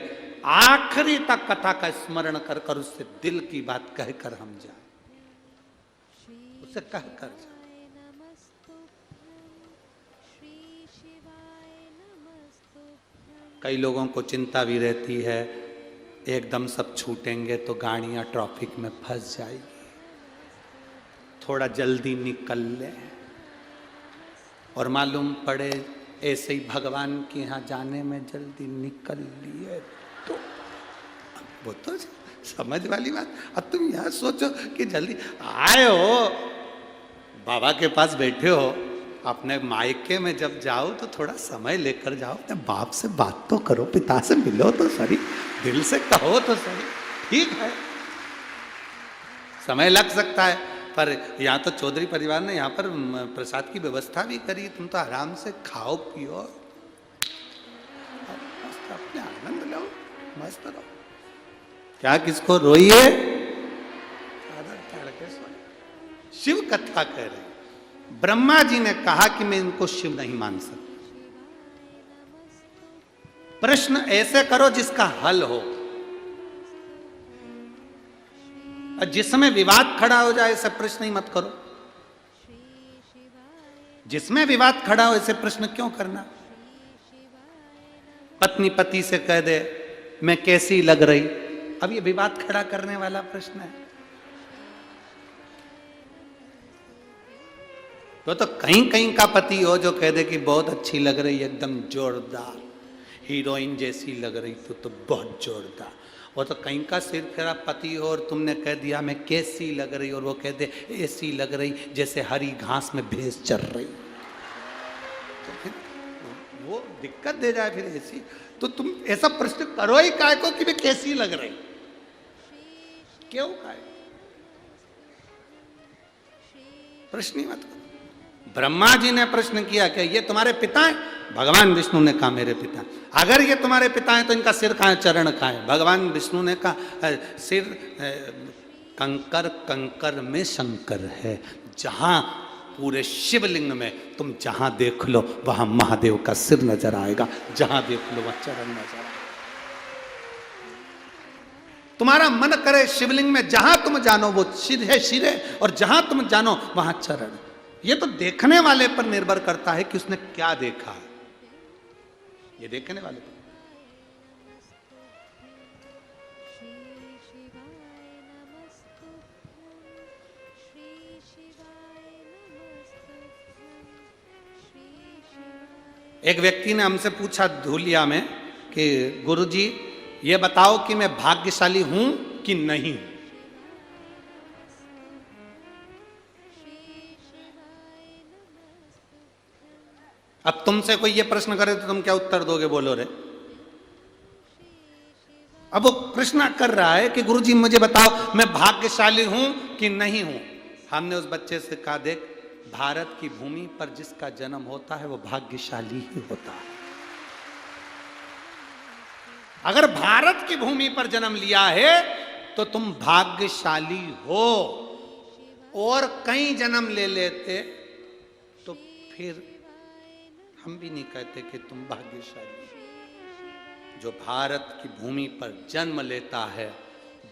आखिरी तक कथा का स्मरण कर कर उससे दिल की बात कहकर हम जाए, उससे कहकर जाए। कई लोगों को चिंता भी रहती है, एकदम सब छूटेंगे तो गाड़ियां ट्रैफिक में फंस जाएगी, थोड़ा जल्दी निकल ले, और मालूम पड़े ऐसे ही भगवान के यहाँ जाने में जल्दी निकल लिए तो वो तो समझ वाली बात। अब तुम यहाँ सोचो कि जल्दी आए हो, बाबा के पास बैठे हो, अपने मायके में जब जाओ तो थोड़ा समय लेकर जाओ, अपने बाप से बात तो करो, पिता से मिलो तो सही, दिल से कहो तो सही, ठीक है। समय लग सकता है, पर यहाँ तो चौधरी परिवार ने यहाँ पर प्रसाद की व्यवस्था भी करी, तुम तो आराम से खाओ पियो, मस्त अपने आनंद लो, मस्त रहो। क्या किसको रोइए, शिव कथा कह रहे। ब्रह्मा जी ने कहा कि मैं इनको शिव नहीं मान सकता, प्रश्न ऐसे करो जिसका हल हो, जिसमें विवाद खड़ा हो जाए ऐसे प्रश्न ही मत करो। जिसमें विवाद खड़ा हो ऐसे प्रश्न क्यों करना। पत्नी पति से कह दे मैं कैसी लग रही, अब ये विवाद खड़ा करने वाला प्रश्न है। तो कहीं कहीं का पति हो जो कह दे कि बहुत अच्छी लग रही, एकदम जोरदार हीरोइन जैसी लग रही, तो बहुत जोरदार। वो तो कहीं का सिर खरा पति हो और तुमने कह दिया मैं कैसी लग रही, और वो कह दे ऐसी लग रही जैसे हरी घास में भैंस चर रही, तो फिर वो दिक्कत दे जाए। फिर ऐसी तो तुम ऐसा प्रश्न करो ही काय को कि मैं कैसी लग रही, क्यों काय प्रश्न ही मत करो। ब्रह्मा जी ने प्रश्न किया कि ये तुम्हारे पिता हैं, भगवान विष्णु ने कहा मेरे पिता। अगर ये तुम्हारे पिता हैं तो इनका सिर कहाँ है, चरण कहाँ है। भगवान विष्णु ने कहा सिर कंकर कंकर में शंकर है, जहां पूरे शिवलिंग में तुम जहां देख लो वहां महादेव का सिर नजर आएगा, जहां देख लो वहां चरण नजर आएगा। तुम्हारा मन करे शिवलिंग में जहां तुम जानो वो सिर है, सिर है, और जहां तुम जानो वहां चरण। ये तो देखने वाले पर निर्भर करता है कि उसने क्या देखा है, ये देखने वाले पर। एक व्यक्ति ने हमसे पूछा धूलिया में कि गुरुजी ये बताओ कि मैं भाग्यशाली हूं कि नहीं। अब तुमसे कोई ये प्रश्न करे तो तुम क्या उत्तर दोगे, बोलो रे। अब वो प्रश्न कर रहा है कि गुरुजी मुझे बताओ मैं भाग्यशाली हूं कि नहीं हूं। हमने उस बच्चे से कहा देख, भारत की भूमि पर जिसका जन्म होता है वो भाग्यशाली ही होता है। अगर भारत की भूमि पर जन्म लिया है तो तुम भाग्यशाली हो, और कहीं जन्म ले लेते तो फिर हम भी नहीं कहते कि तुम भाग्यशाली। जो भारत की भूमि पर जन्म लेता है,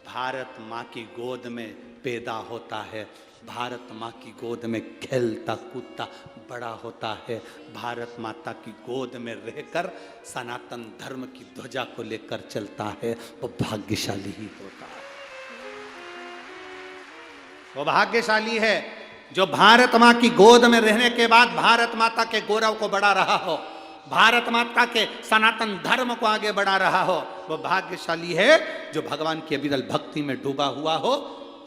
भारत माँ की गोद में पैदा होता है, भारत माँ की गोद में खेलता कूदता बड़ा होता है, भारत माता की गोद में रहकर सनातन धर्म की ध्वजा को लेकर चलता है, वो भाग्यशाली ही होता है। वो भाग्यशाली है जो भारत माँ की गोद में रहने के बाद भारत माता के गौरव को बढ़ा रहा हो, भारत माता के सनातन धर्म को आगे बढ़ा रहा हो। वो भाग्यशाली है जो भगवान की अविरल भक्ति में डूबा हुआ हो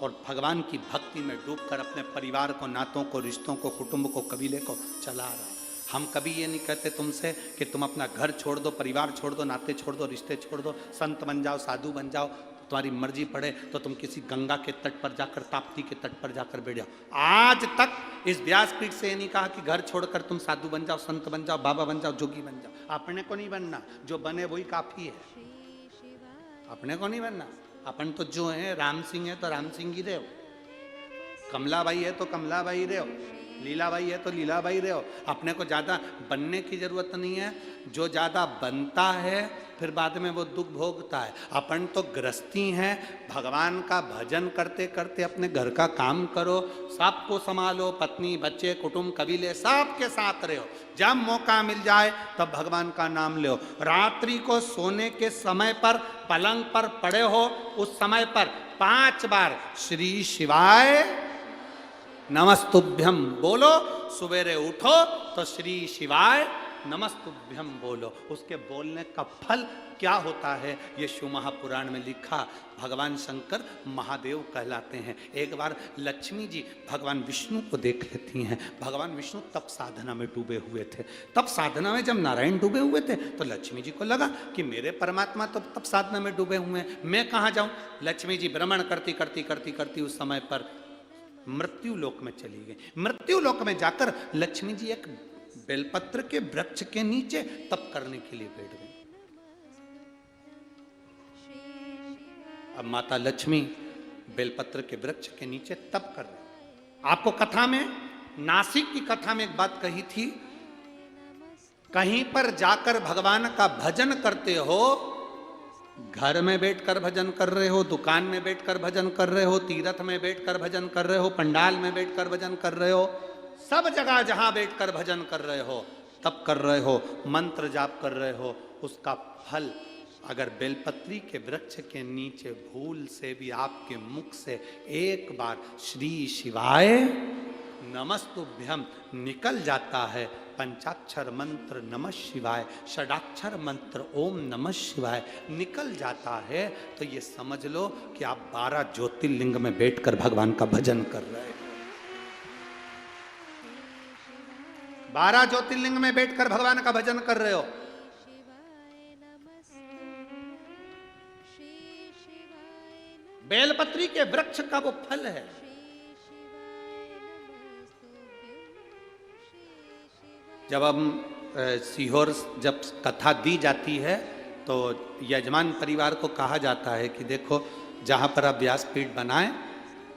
और भगवान की भक्ति में डूबकर अपने परिवार को, नातों को, रिश्तों को, कुटुंब को, कबीले को चला रहा। हम कभी ये नहीं कहते तुमसे कि तुम अपना घर छोड़ दो, परिवार छोड़ दो, नाते छोड़ दो, रिश्ते छोड़ दो, संत बन जाओ, साधु बन जाओ, तुम्हारी मर्जी पड़े तो तुम किसी गंगा के तट पर जाकर, ताप्ती के तट पर जाकर बैठ जाओ। आज तक इस व्यासपीठ से ये नहीं कहा कि घर छोड़कर तुम साधु बन जाओ, संत बन जाओ, बाबा बन जाओ, जोगी बन जाओ। अपने को नहीं बनना, जो बने वही काफी है। अपने को नहीं बनना, अपन तो जो है, राम सिंह है तो राम सिंह ही रहो, कमलाबाई है तो कमलाबाई रहो, लीलाबाई है तो लीलाबाई रहो। अपने को ज़्यादा बनने की जरूरत नहीं है। जो ज़्यादा बनता है फिर बाद में वो दुख भोगता है। अपन तो गृहस्थी हैं, भगवान का भजन करते करते अपने घर का काम करो, सबको संभालो, पत्नी, बच्चे, कुटुंब, कबीले, सबके साथ रहो। जब मौका मिल जाए तब भगवान का नाम लो। रात्रि को सोने के समय पर पलंग पर पड़े हो, उस समय पर 5 बार श्री शिवाय नमस्तुभ्यम बोलो। सवेरे उठो तो श्री शिवाय नमस्तुभ्यम बोलो। उसके बोलने का फल क्या होता है ये शिव महापुराण में लिखा। भगवान शंकर महादेव कहलाते हैं। एक बार लक्ष्मी जी भगवान विष्णु को देख लेती हैं। भगवान विष्णु तप साधना में डूबे हुए थे। तप साधना में जब नारायण डूबे हुए थे तो लक्ष्मी जी को लगा कि मेरे परमात्मा तो तप साधना में डूबे हुए हैं, मैं कहाँ जाऊँ। लक्ष्मी जी भ्रमण करती करती करती करती उस समय पर मृत्यु लोक में चली गई। मृत्यु लोक में जाकर लक्ष्मी जी एक बेलपत्र के वृक्ष के नीचे तप करने के लिए बैठ गई। अब माता लक्ष्मी बेलपत्र के वृक्ष के नीचे तप कर रहे। आपको कथा में, नासिक की कथा में एक बात कही थी, कहीं पर जाकर भगवान का भजन करते हो, घर में बैठकर भजन कर रहे हो, दुकान में बैठकर भजन कर रहे हो, तीर्थ में बैठकर भजन कर रहे हो, पंडाल में बैठकर भजन कर रहे हो, सब जगह जहां बैठकर भजन कर रहे हो, तप कर रहे हो, मंत्र जाप कर रहे हो, उसका फल अगर बेलपत्री के वृक्ष के नीचे भूल से भी आपके मुख से एक बार श्री शिवाय नमस्तुभ्यम निकल जाता है, पंचाक्षर मंत्र नमः शिवाय, षडाक्षर मंत्र ओम नमः शिवाय निकल जाता है, तो ये समझ लो कि आप 12 ज्योतिर्लिंग में बैठकर भगवान का भजन कर रहे हैं। 12 ज्योतिर्लिंग में बैठकर भगवान का भजन कर रहे हो। बेलपत्री के वृक्ष का वो फल है। जब हम सीहोर जब कथा दी जाती है तो यजमान परिवार को कहा जाता है कि देखो जहाँ पर आप व्यासपीठ बनाएं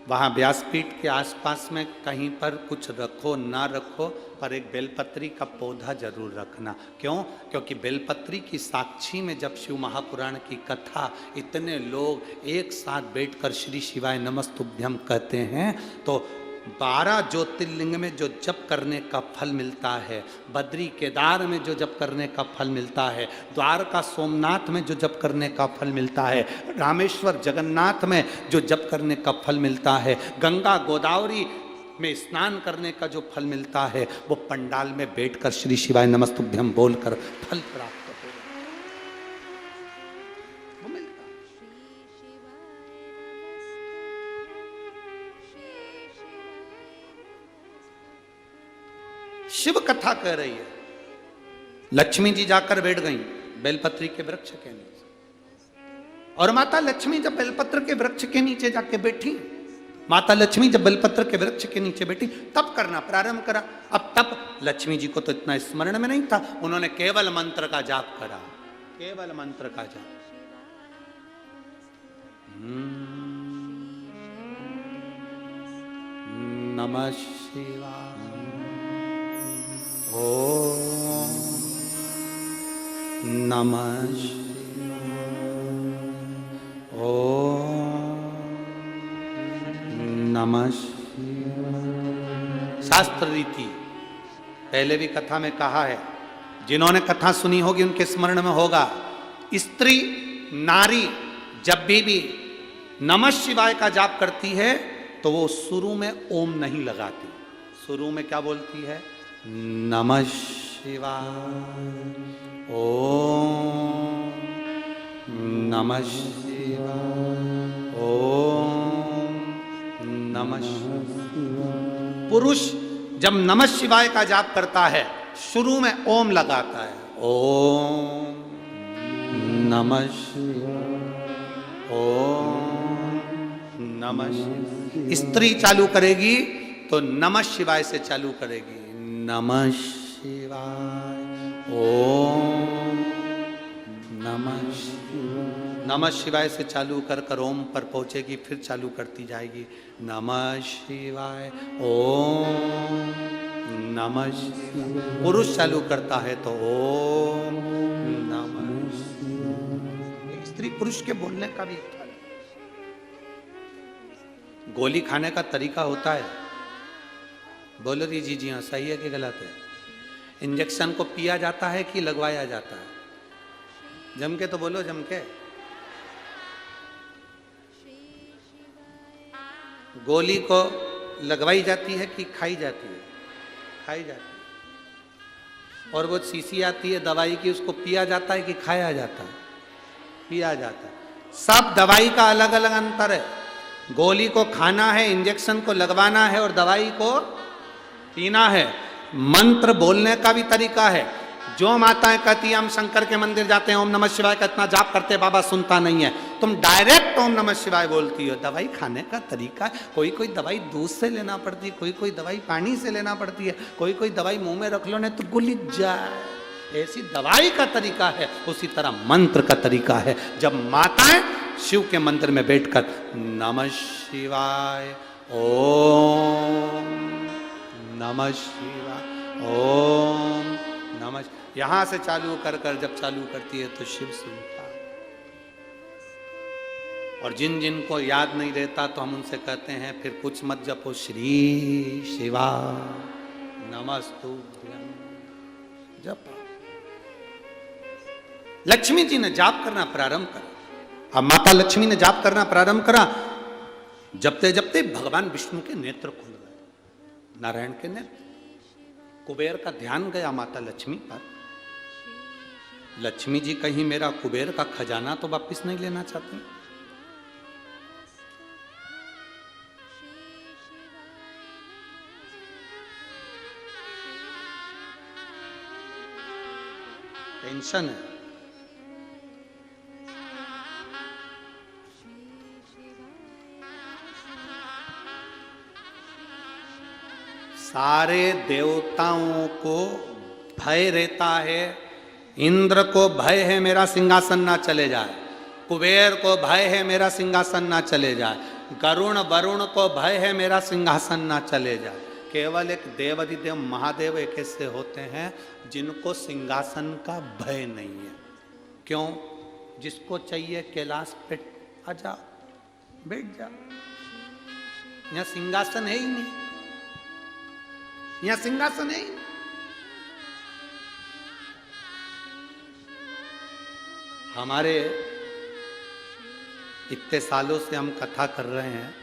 वहाँ व्यासपीठ के आसपास में कहीं पर कुछ रखो ना रखो, पर एक बेलपत्री का पौधा जरूर रखना। क्यों? क्योंकि बेलपत्री की साक्षी में जब शिव महापुराण की कथा इतने लोग एक साथ बैठकर श्री शिवाय नमस्तुभ्यम कहते हैं तो 12 ज्योतिर्लिंग में जो जप करने का फल मिलता है, बद्री केदार में जो जप करने का फल मिलता है, द्वारका सोमनाथ में जो जप करने का फल मिलता है, रामेश्वर जगन्नाथ में जो जप करने का फल मिलता है, गंगा गोदावरी में स्नान करने का जो फल मिलता है, वो पंडाल में बैठकर श्री शिवाय नमस्तुभ्यम बोलकर फल प्राप्त हो वो मिलता। शिव कथा कह रही है, लक्ष्मी जी जाकर बैठ गई बेलपत्री के वृक्ष के नीचे, और माता लक्ष्मी जब बेलपत्र के वृक्ष के नीचे जाके बैठी, माता लक्ष्मी जब बेलपत्र के वृक्ष के नीचे बैठी तप करना प्रारंभ करा। अब तप लक्ष्मी जी को तो इतना स्मरण में नहीं था, उन्होंने केवल मंत्र का जाप करा, केवल मंत्र का जाप। नमः शिवाय ओम नमः शिवाय ओम नमः। शास्त्र रीति पहले भी कथा में कहा है, जिन्होंने कथा सुनी होगी उनके स्मरण में होगा। स्त्री नारी जब भी नमः शिवाय का जाप करती है तो वो शुरू में ओम नहीं लगाती, शुरू में क्या बोलती है? नमः शिवाय, ओम नमः शिवाय, ओम नमः शिवाय। पुरुष जब नमः शिवाय का जाप करता है शुरू में ओम लगाता है, ओम नमः शिवाय, ओम नमः शिवाय। स्त्री चालू करेगी तो नमः शिवाय से चालू करेगी, नमः शिवाय, ओम नमः शिवाय। नमः शिवाय से चालू कर कर ओम पर पहुंचेगी, फिर चालू करती जाएगी, नमः शिवाय, ओम नमः शिवाय। पुरुष चालू करता है तो ओम नमः शिवाय। स्त्री पुरुष के बोलने का भी गोली खाने का तरीका होता है। बोलो जी जी हाँ, सही है कि गलत है? इंजेक्शन को पिया जाता है कि लगवाया जाता है? जम के तो बोलो, जम के। गोली को लगवाई जाती है कि खाई जाती है? खाई जाती है। और वो शीशी आती है दवाई की, उसको पिया जाता है कि खाया जाता है? पिया जाता है। सब दवाई का अलग अलग अंतर है। गोली को खाना है, इंजेक्शन को लगवाना है और दवाई को पीना है। मंत्र बोलने का भी तरीका है। जो माताएं कहती हैं हम शंकर के मंदिर जाते हैं, ओम नमः शिवाय का इतना जाप करते, बाबा सुनता नहीं है, तुम डायरेक्ट ओम नमः शिवाय बोलती हो। दवाई खाने का तरीका, कोई कोई दवाई दूध से लेना पड़ती है, कोई कोई दवाई पानी से लेना पड़ती है, कोई कोई दवाई मुंह में रख लो नहीं तो गुलिच जाए। ऐसी दवाई का तरीका है, उसी तरह मंत्र का तरीका है। जब माताएं शिव के मंदिर में बैठकर नमः शिवाय, ओम नमः शिवाय, ओम नमः, यहां से चालू कर कर जब चालू करती है तो शिव सुनता है। और जिन जिन को याद नहीं रहता तो हम उनसे कहते हैं फिर कुछ मत जपो, श्री शिवा नमस्तुभ्यं जप। लक्ष्मी जी ने जाप करना प्रारंभ करा। अब माता लक्ष्मी ने जाप करना प्रारंभ करा, जपते जपते भगवान विष्णु के नेत्र खुल गए, नारायण के नेत्र। कुबेर का ध्यान गया माता लक्ष्मी पर। लक्ष्मी जी कहीं मेरा कुबेर का खजाना तो वापस नहीं लेना चाहती? टेंशन है। सारे देवताओं को भय रहता है। इंद्र को भय है मेरा सिंहासन ना चले जाए, कुबेर को भय है मेरा सिंहासन ना चले जाए, गरुण वरुण को भय है मेरा सिंहासन ना चले जाए। केवल एक देवाधिदेव महादेव एक ऐसे होते हैं जिनको सिंहासन का भय नहीं है। क्यों? जिसको चाहिए कैलाश पे आ जाओ, बैठ जाओ, यहाँ सिंहासन है ही नहीं, यहाँ सिंहासन है ही नहीं। हमारे इतने सालों से हम कथा कर रहे हैं,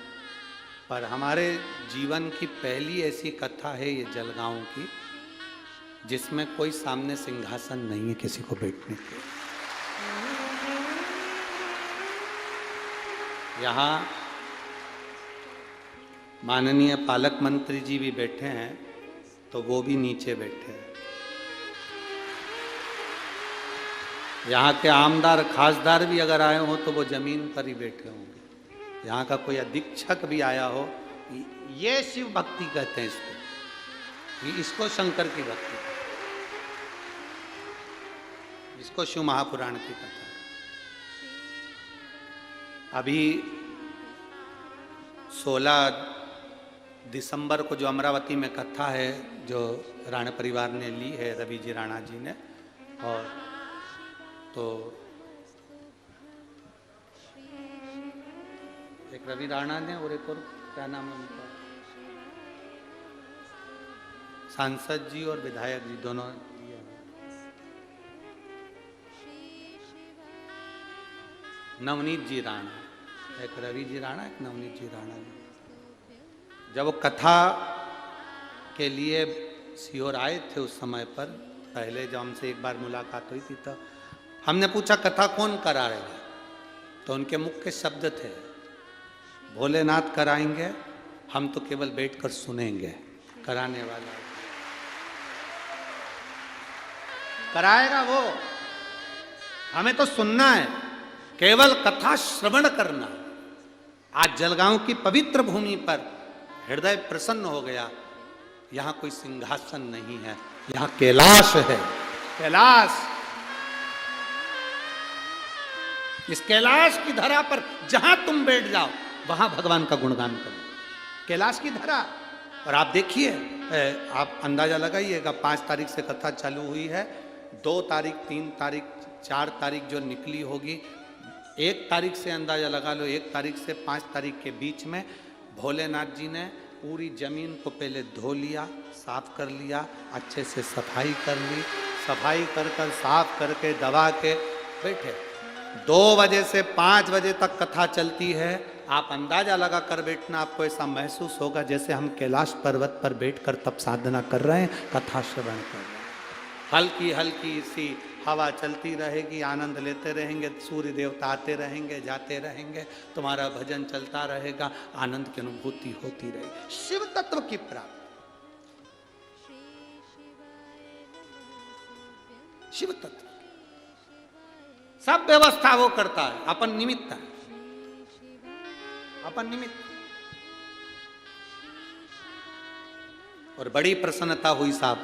पर हमारे जीवन की पहली ऐसी कथा है ये जलगांव की, जिसमें कोई सामने सिंहासन नहीं है किसी को बैठने के। यहाँ माननीय पालक मंत्री जी भी बैठे हैं, तो वो भी नीचे बैठे हैं। यहाँ के आमदार खासदार भी अगर आए हो तो वो जमीन पर ही बैठे होंगे। यहाँ का कोई अधीक्षक भी आया हो, ये शिव भक्ति कहते हैं इसको, इसको शंकर की भक्ति, इसको शिव महापुराण की कथा। अभी 16 दिसंबर को जो अमरावती में कथा है, जो राणा परिवार ने ली है, रवि जी राणा जी ने, और तो एक रवि राणा ने और एक और क्या नाम है उनका, सांसद जी और विधायक जी दोनों दिए हैं। नवनीत जी राणा, एक रवि जी राणा, एक नवनीत जी राणा। जब वो कथा के लिए सीहोर आए थे उस समय पर, पहले जब हमसे एक बार मुलाकात हुई थी तो हमने पूछा कथा कौन करा रहे हैं, तो उनके मुख्य शब्द थे, भोलेनाथ कराएंगे, हम तो केवल बैठकर सुनेंगे, कराने वाला कराएगा वो, हमें तो सुनना है, केवल कथा श्रवण करना। आज जलगांव की पवित्र भूमि पर हृदय प्रसन्न हो गया। यहां कोई सिंहासन नहीं है, यहां कैलाश है, कैलाश। इस कैलाश की धरा पर जहां तुम बैठ जाओ वहां भगवान का गुणगान करो, कैलाश की धरा। और आप देखिए, आप अंदाजा लगाइएगा, 5 तारीख से कथा चालू हुई है, 2 तारीख, 3 तारीख, 4 तारीख जो निकली होगी, 1 तारीख से अंदाजा लगा लो, 1 तारीख से 5 तारीख के बीच में भोलेनाथ जी ने पूरी जमीन को पहले धो लिया, साफ कर लिया, अच्छे से सफाई कर ली, सफाई कर कर साफ करके दबा के बैठे। 2 बजे से 5 बजे तक कथा चलती है। आप अंदाजा लगा कर बैठना, आपको ऐसा महसूस होगा जैसे हम कैलाश पर्वत पर बैठकर तब साधना कर रहे हैं, कथा श्रवण कर रहे हैं। हल्की हल्की सी हवा चलती रहेगी, आनंद लेते रहेंगे, सूर्य देवता आते रहेंगे, जाते रहेंगे, तुम्हारा भजन चलता रहेगा, आनंद की अनुभूति होती रहेगी, शिव तत्व की प्राप्ति। शिव तत्व सब व्यवस्था वो करता है, अपन निमित्त है, अपन निमित्त। और बड़ी प्रसन्नता हुई साहब,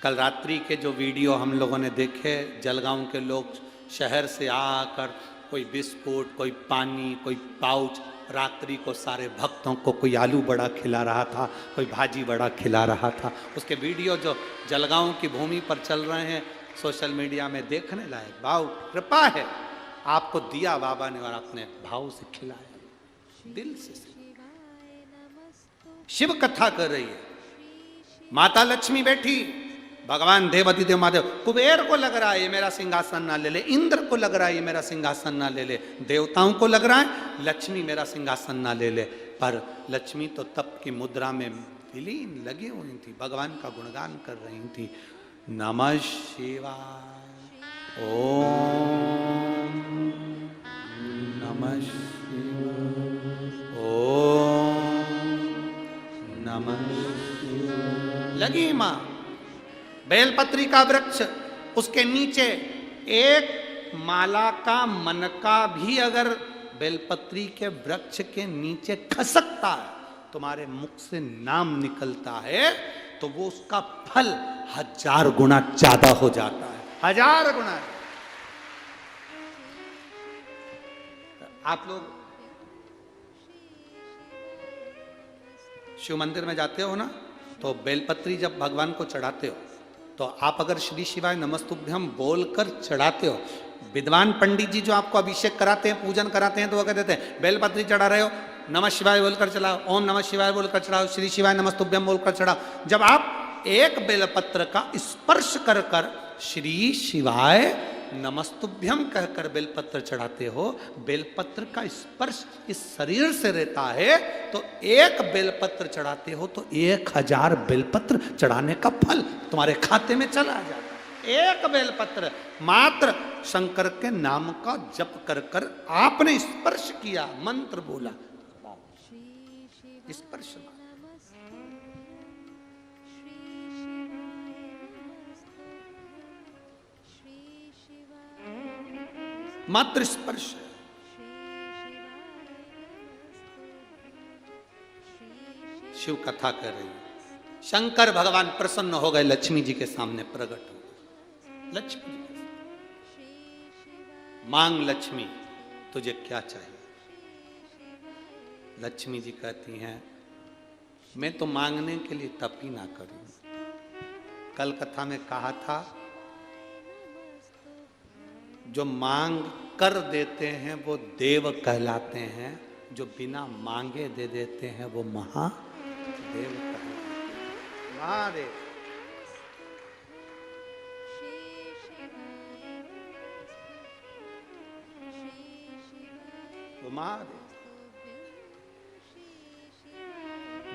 कल रात्रि के जो वीडियो हम लोगों ने देखे, जलगांव के लोग शहर से आकर कोई बिस्कुट, कोई पानी, कोई पाउच, रात्रि को सारे भक्तों को कोई आलू बड़ा खिला रहा था, कोई भाजी बड़ा खिला रहा था। उसके वीडियो जो जलगांव की भूमि पर चल रहे हैं सोशल मीडिया में, देखने लायक। भाव कृपा है, आपको दिया बाबा ने और आपने भाव से खिलाया, दिल से। शिव कथा कर रही है, माता लक्ष्मी बैठी, भगवान देवती देव महादेव। कुबेर को लग रहा है ये मेरा सिंहासन ना ले ले, इंद्र को लग रहा है ये मेरा सिंहासन ना ले ले, देवताओं को लग रहा है लक्ष्मी मेरा सिंहासन ना ले ले, पर लक्ष्मी तो तप की मुद्रा में विलीन लगी हुई थी, भगवान का गुणगान कर रही थी। नमः शिवाय, ओम नमः शिवाय, ओम नमः शिवाय। लगी मां, बेलपत्री का वृक्ष, उसके नीचे एक माला का मनका भी अगर बेलपत्री के वृक्ष के नीचे खसकता है, तुम्हारे मुख से नाम निकलता है, तो वो उसका फल 1000 गुना ज्यादा हो जाता है, 1000 गुना। आप लोग शिव मंदिर में जाते हो ना, तो बेलपत्री जब भगवान को चढ़ाते हो, तो आप अगर श्री शिवाय नमस्तुभ्यम बोलकर चढ़ाते हो, विद्वान पंडित जी जो आपको अभिषेक कराते हैं, पूजन कराते हैं, तो वो कहते देते हैं बेलपत्री चढ़ा रहे हो, नमः शिवाय बोलकर चढ़ाओ, ओम नमः शिवाय बोलकर चढ़ाओ, श्री शिवाय नमस्तुभ्यम बोलकर चढ़ाओ। जब आप एक बेलपत्र का स्पर्श कर कर श्री शिवाय नमस्तुभ्यम कहकर बेलपत्र चढ़ाते हो, बेलपत्र का स्पर्श इस शरीर से रहता है, तो एक बेलपत्र चढ़ाते हो तो 1000 बेलपत्र चढ़ाने का फल तुम्हारे खाते में चला जाता है। एक बेलपत्र मात्र शंकर के नाम का जप कर कर आपने स्पर्श किया, मंत्र बोला, स्पर्श मात्र स्पर्श। शिव कथा कर रही है, शंकर भगवान प्रसन्न हो गए, लक्ष्मी जी के सामने प्रकट हो गए। लक्ष्मी जी, मांग लक्ष्मी तुझे क्या चाहिए? लक्ष्मी जी कहती हैं मैं तो मांगने के लिए तप ही ना करूं। कल कथा में कहा था जो मांग कर देते हैं वो देव कहलाते हैं, जो बिना मांगे दे देते हैं वो महादेव महादेव। वो महादेव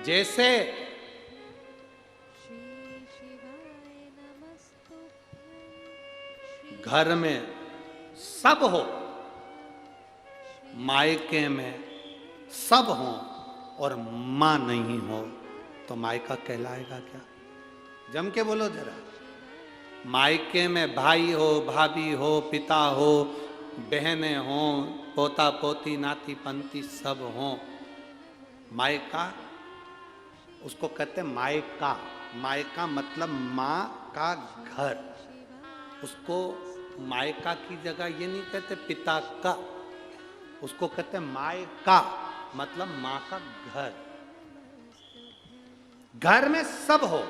जैसे घर में सब हो, मायके में सब हो और मां नहीं हो तो मायका कहलाएगा क्या? जम के बोलो जरा। मायके में भाई हो, भाभी हो, पिता हो, बहनें हो, पोता पोती, नाती पंती सब हो, मायका उसको कहते हैं मायका। मायका मतलब माँ का घर। उसको मायका की जगह ये नहीं कहते पिता का, उसको कहते हैं मायका मतलब माँ का घर। घर में सब हो,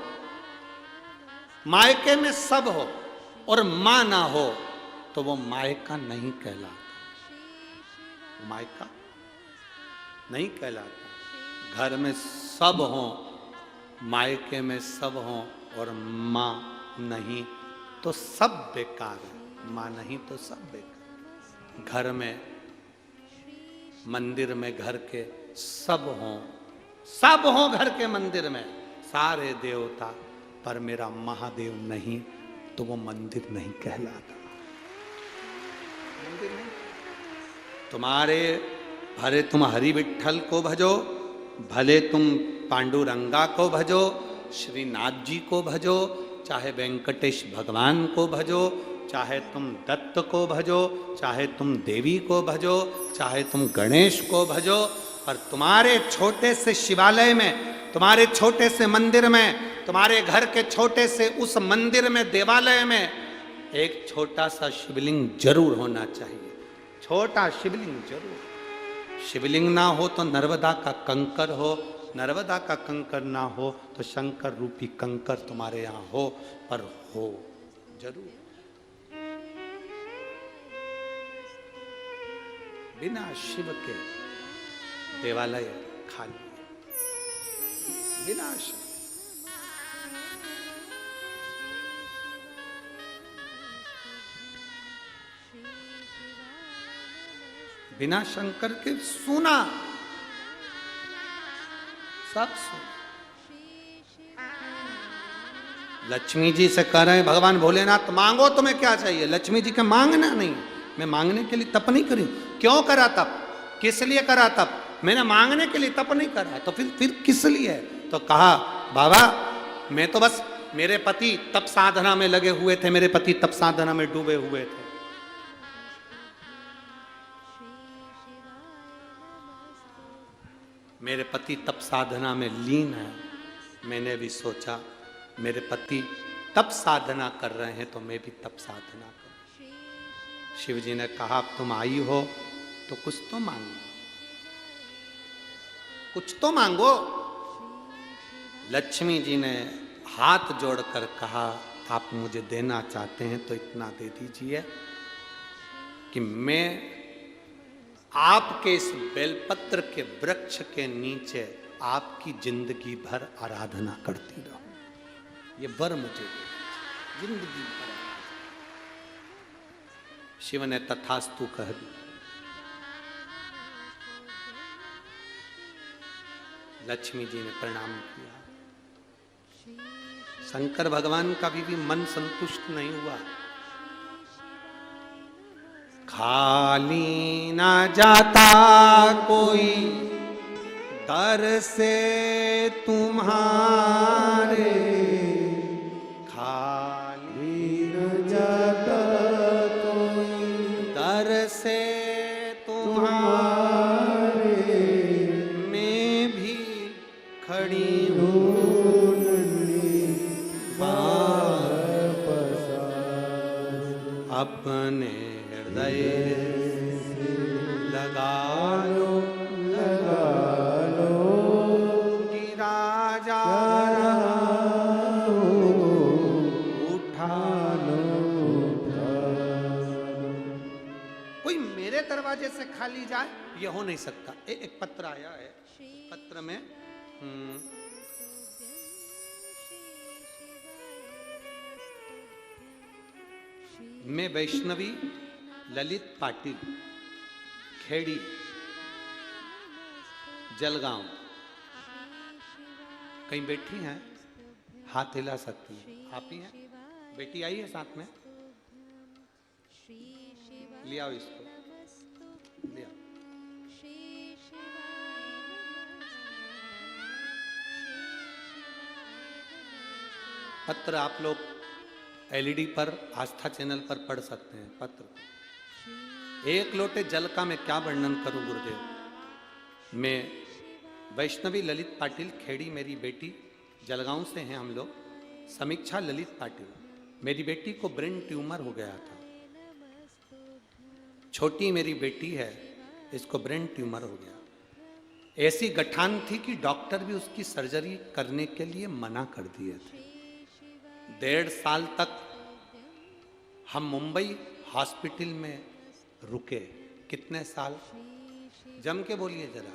मायके में सब हो और मां ना हो तो वो मायका नहीं कहलाता, मायका नहीं कहलाता। घर में सब हो, मायके में सब हो और मां नहीं तो सब बेकार है। मां नहीं तो सब बेकार। घर में, मंदिर में घर के सब हो घर के मंदिर में सारे देवता, पर मेरा महादेव नहीं तो वो मंदिर नहीं कहलाता। मंदिर नहीं। तुम्हारे भले तुम हरि विठ्ठल को भजो, भले तुम पांडुरंगा को भजो, श्रीनाथ जी को भजो, चाहे वेंकटेश भगवान को भजो, चाहे तुम दत्त को भजो, चाहे तुम देवी को भजो, चाहे तुम गणेश को भजो, पर तुम्हारे छोटे से शिवालय में, तुम्हारे छोटे से मंदिर में, तुम्हारे घर के छोटे से उस मंदिर में, देवालय में एक छोटा सा शिवलिंग जरूर होना चाहिए। छोटा शिवलिंग जरूर। शिवलिंग ना हो तो नर्मदा का कंकर हो, नर्मदा का कंकर ना हो तो शंकर रूपी कंकर तुम्हारे यहाँ हो, पर हो जरूर। बिना शिव के देवालय खाली, बिना शिव। बिना शंकर के सुना, सब सुना। लक्ष्मी जी से कह रहे हैं भगवान भोलेनाथ मांगो तुम्हें क्या चाहिए। लक्ष्मी जी का मांगना नहीं, मैं मांगने के लिए तप नहीं करी। क्यों करा तप, किस लिए करा तप? मैंने मांगने के लिए तप नहीं करा, तो फिर किस लिए? तो कहा बाबा मैं तो बस, मेरे पति तप साधना में लगे हुए थे, मेरे पति तप साधना में डूबे हुए थे। मेरे पति तप साधना में लीन है। मैंने भी सोचा मेरे पति तप साधना कर रहे हैं तो मैं भी तप साधना करूं। शिव जी ने कहा तुम आई हो तो कुछ तो मांगो, कुछ तो मांगो। लक्ष्मी जी ने हाथ जोड़कर कहा आप मुझे देना चाहते हैं तो इतना दे दीजिए कि मैं आपके इस बेलपत्र के वृक्ष के नीचे आपकी जिंदगी भर आराधना करती रहूं। ये वर मुझे दे, जिंदगी भर। शिव ने तथास्तु कह दी। लक्ष्मी जी ने प्रणाम किया। शंकर भगवान का भी मन संतुष्ट नहीं हुआ। खाली ना जाता कोई दर से तुम्हारे, खाली न जाता कोई दर से तुम्हारे, मैं भी खड़ी हूँ अपने हृदय लगा लो, लगा लो कि राजा उठा लो, उठा लो। कोई मेरे दरवाजे से खाली जाए ये हो नहीं सकता। एक पत्र आया है, पत्र में मैं वैष्णवी ललित पाटिल, खेड़ी, जलगांव। कहीं बैठी हैं, हाथ हिला सकती हैं, आप ही हैं? बेटी आई है साथ में, ले आओ इसको, ले आओ। पत्र आप लोग एलईडी पर, आस्था चैनल पर पढ़ सकते हैं पत्र। एक लोटे जल का मैं क्या वर्णन करूं गुरुदेव। मैं वैष्णवी ललित पाटिल, खेड़ी मेरी बेटी, जलगांव से हैं हम लोग। समीक्षा ललित पाटिल, मेरी बेटी को ब्रेन ट्यूमर हो गया था। छोटी मेरी बेटी है, इसको ब्रेन ट्यूमर हो गया। ऐसी गठान थी कि डॉक्टर भी उसकी सर्जरी करने के लिए मना कर दिए थे। 1.5 साल तक हम मुंबई हॉस्पिटल में रुके। कितने साल? जम के बोलिए जरा।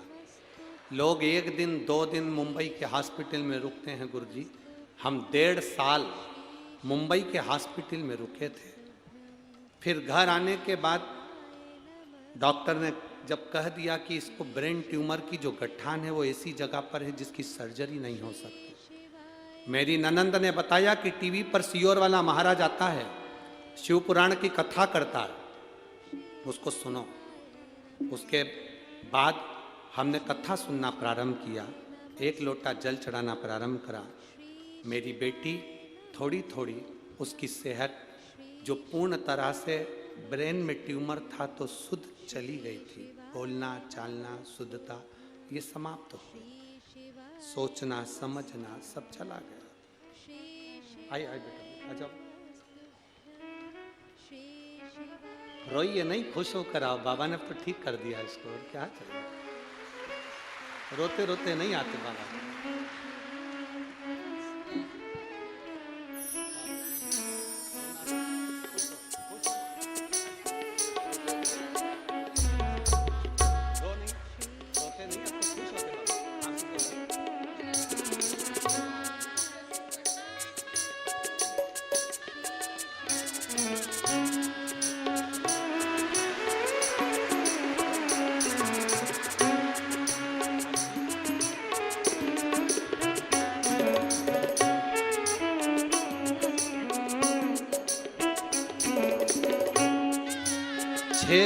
लोग 1 दिन 2 दिन मुंबई के हॉस्पिटल में रुकते हैं गुरुजी, हम 1.5 साल मुंबई के हॉस्पिटल में रुके थे। फिर घर आने के बाद डॉक्टर ने जब कह दिया कि इसको ब्रेन ट्यूमर की जो गठान है वो ऐसी जगह पर है जिसकी सर्जरी नहीं हो सकती। मेरी ननंद ने बताया कि टीवी पर सियोर वाला महाराज आता है, शिव पुराण की कथा करता है, उसको सुनो। उसके बाद हमने कथा सुनना प्रारंभ किया, 1 लोटा जल चढ़ाना प्रारंभ करा। मेरी बेटी थोड़ी थोड़ी, उसकी सेहत जो पूर्ण तरह से ब्रेन में ट्यूमर था तो शुद्ध चली गई थी। बोलना चालना शुद्धता ये समाप्त हो गई, सोचना समझना सब चला गया। आइए बेटा, आ जाओ। रोइए नहीं, खुश होकर आओ, बाबा ने तो ठीक कर दिया इसको, और क्या चाहिए। रोते रोते नहीं आते बाबा।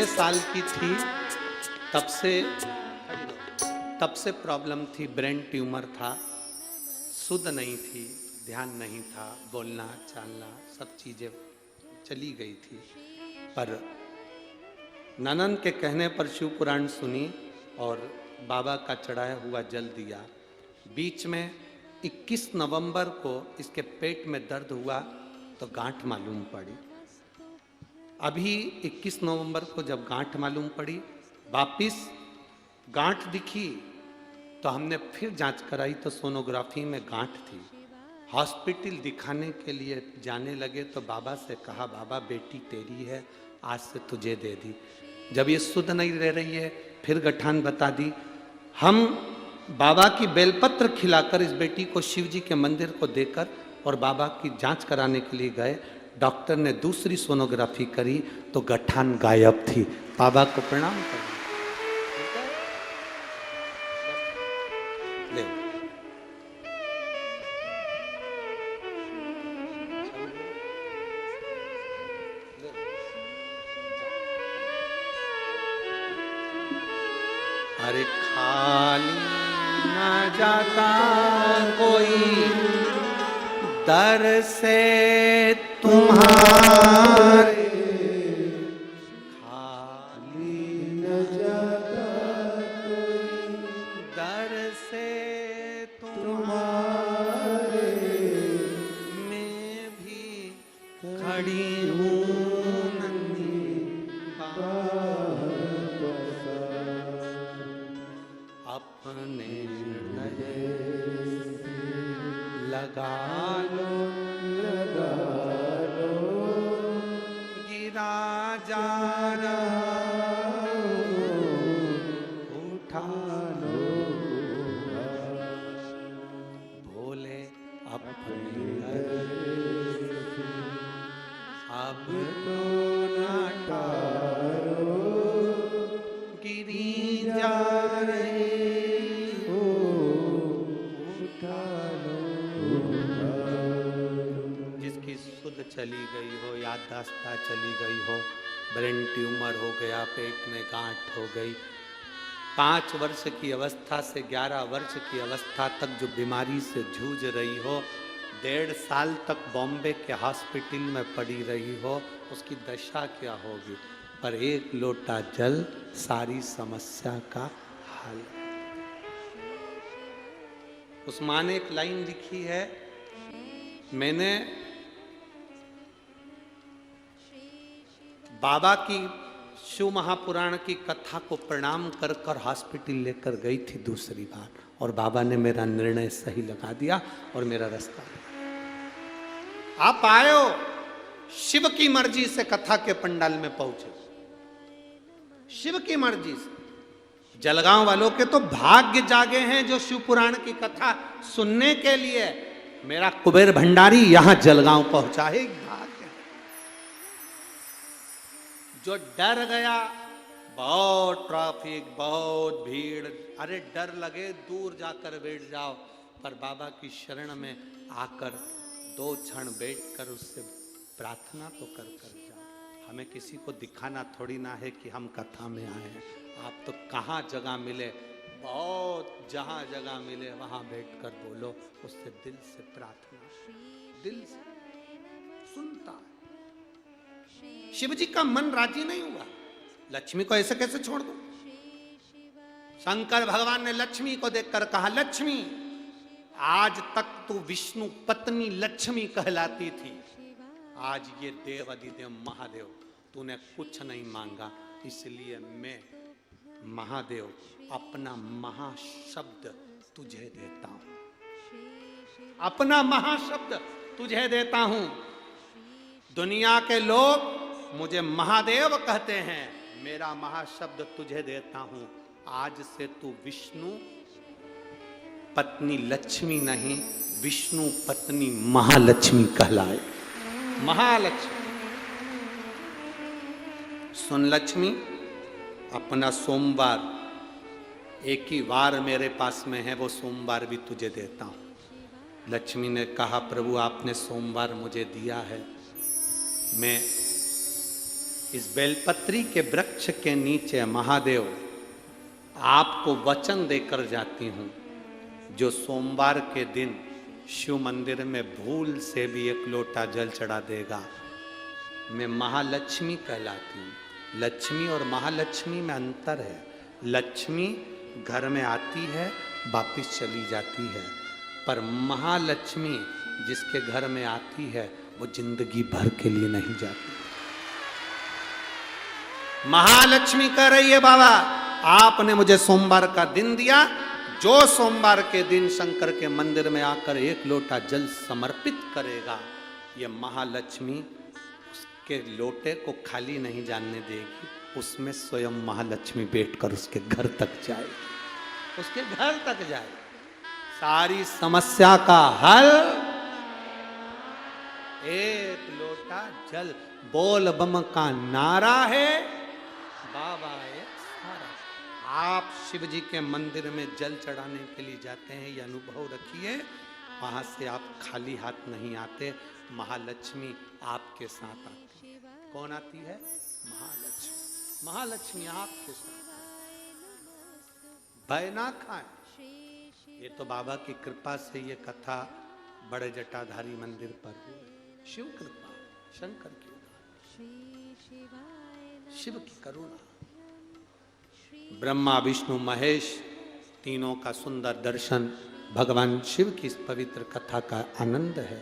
साल की थी तब से प्रॉब्लम थी, ब्रेन ट्यूमर था, शुद्ध नहीं थी, ध्यान नहीं था, बोलना चालना सब चीज़ें चली गई थी। पर ननन के कहने पर शिव पुराण सुनी और बाबा का चढ़ाया हुआ जल दिया। बीच में 21 नवंबर को इसके पेट में दर्द हुआ तो गांठ मालूम पड़ी। अभी 21 नवंबर को जब गांठ मालूम पड़ी, वापिस गांठ दिखी तो हमने फिर जांच कराई तो सोनोग्राफी में गांठ थी। हॉस्पिटल दिखाने के लिए जाने लगे तो बाबा से कहा, बाबा बेटी तेरी है, आज से तुझे दे दी। जब ये शुद्ध नहीं रह रही है फिर गठान बता दी। हम बाबा की बेलपत्र खिलाकर इस बेटी को शिव जी के मंदिर को देकर और बाबा की जांच कराने के लिए गए। डॉक्टर ने दूसरी सोनोग्राफी करी तो गठान गायब थी। बाबा को प्रणाम करें। ले अरे खाली न जाता कोई दर से तुम्हारे, खाली न जाता कोई दर से तुम्हारे, मैं भी खड़ी हूँ अपने लगा लो गिरा जा रहा अपनी अब तो ना टारो गिरी जा रही हो, उठा लो। जिसकी सुध चली गई हो, याददाश्त चली गई हो, ब्रेन ट्यूमर हो गया, पेट में गांठ हो गई, 5 वर्ष की अवस्था से 11 वर्ष की अवस्था तक जो बीमारी से जूझ रही हो, 1.5 साल तक बॉम्बे के हॉस्पिटल में पड़ी रही हो, उसकी दशा क्या होगी। पर एक लोटा जल सारी समस्या का हल। उस माँ ने एक लाइन लिखी है, मैंने बाबा की शिव महापुराण की कथा को प्रणाम कर कर हॉस्पिटल लेकर गई थी दूसरी बार, और बाबा ने मेरा निर्णय सही लगा दिया और मेरा रास्ता। आप आयो शिव की मर्जी से कथा के पंडाल में पहुंचे, शिव की मर्जी से। जलगांव वालों के तो भाग्य जागे हैं जो शिव पुराण की कथा सुनने के लिए मेरा कुबेर भंडारी यहां जलगांव पहुंचा है। भाग्य जो डर गया, बहुत ट्रैफिक, बहुत भीड़, अरे डर लगे दूर जाकर बैठ जाओ, पर बाबा की शरण में आकर 2 क्षण बैठकर उससे प्रार्थना तो कर जाओ। हमें किसी को दिखाना थोड़ी ना है कि हम कथा में आए हैं। आप तो कहाँ जगह मिले, बहुत जहाँ जगह मिले वहाँ बैठकर बोलो, उससे दिल से प्रार्थना, दिल से सुनता है। शिव जी का मन राजी नहीं हुआ, लक्ष्मी को ऐसे कैसे छोड़ दूं। शंकर भगवान ने लक्ष्मी को देखकर कहा, लक्ष्मी आज तक तू विष्णु पत्नी लक्ष्मी कहलाती थी, आज ये देव अधिदेव महादेव तूने कुछ नहीं मांगा, इसलिए मैं महादेव अपना महाशब्द तुझे देता हूं, अपना महाशब्द तुझे देता हूं। दुनिया के लोग मुझे महादेव कहते हैं, मेरा महाशब्द तुझे देता हूं। आज से तू विष्णु पत्नी लक्ष्मी नहीं, विष्णु पत्नी महालक्ष्मी कहलाए। महालक्ष्मी। सुन लक्ष्मी, अपना सोमवार एक ही वार मेरे पास में है, वो सोमवार भी तुझे देता हूं। लक्ष्मी ने कहा, प्रभु आपने सोमवार मुझे दिया है, मैं इस बेलपत्री के वृक्ष के नीचे महादेव आपको वचन देकर जाती हूं, जो सोमवार के दिन शिव मंदिर में भूल से भी 1 लोटा जल चढ़ा देगा, मैं महालक्ष्मी कहलाती हूँ। लक्ष्मी और महालक्ष्मी में अंतर है। लक्ष्मी घर में आती है, वापिस चली जाती है, पर महालक्ष्मी जिसके घर में आती है वो जिंदगी भर के लिए नहीं जाती। महालक्ष्मी कह रही है, बाबा आपने मुझे सोमवार का दिन दिया, जो सोमवार के दिन शंकर के मंदिर में आकर 1 लोटा जल समर्पित करेगा, ये महालक्ष्मी उसके लोटे को खाली नहीं जाने देगी, उसमें स्वयं महालक्ष्मी बैठकर उसके घर तक जाए, उसके घर तक जाए। सारी समस्या का हल 1 लोटा जल। बोल बम का नारा है, बाबा है सारा। आप शिव जी के मंदिर में जल चढ़ाने के लिए जाते हैं, ये अनुभव रखिए, वहां से आप खाली हाथ नहीं आते, महालक्ष्मी आपके साथ आती है। कौन आती है? महालक्ष्मी। महालक्ष्मी आपके साथ। भय ना खाएं। ये तो बाबा की कृपा से ये कथा बड़े जटाधारी मंदिर पर हुई। शिव कृपा, शंकर की, शिव की करुणा। ब्रह्मा विष्णु महेश तीनों का सुंदर दर्शन, भगवान शिव की इस पवित्र कथा का आनंद है।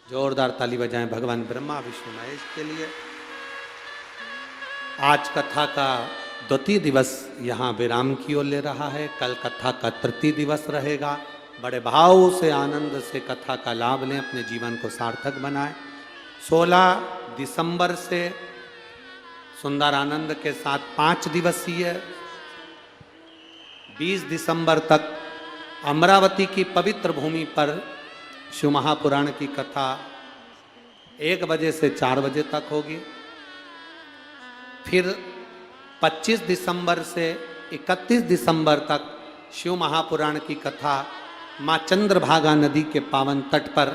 जोरदार ताली बजाएं भगवान ब्रह्मा विष्णु महेश के लिए। आज कथा का 2 दिवस यहाँ विराम की ओर ले रहा है, कल कथा का 3 दिवस रहेगा। बड़े भाव से आनंद से कथा का लाभ लें, अपने जीवन को सार्थक बनाएं। 16 दिसंबर से सुंदर आनंद के साथ 5 दिवसीय, 20 दिसंबर तक अमरावती की पवित्र भूमि पर शिव महापुराण की कथा 1 बजे से 4 बजे तक होगी। फिर 25 दिसंबर से 31 दिसंबर तक शिव महापुराण की कथा माँ चंद्रभागा नदी के पावन तट पर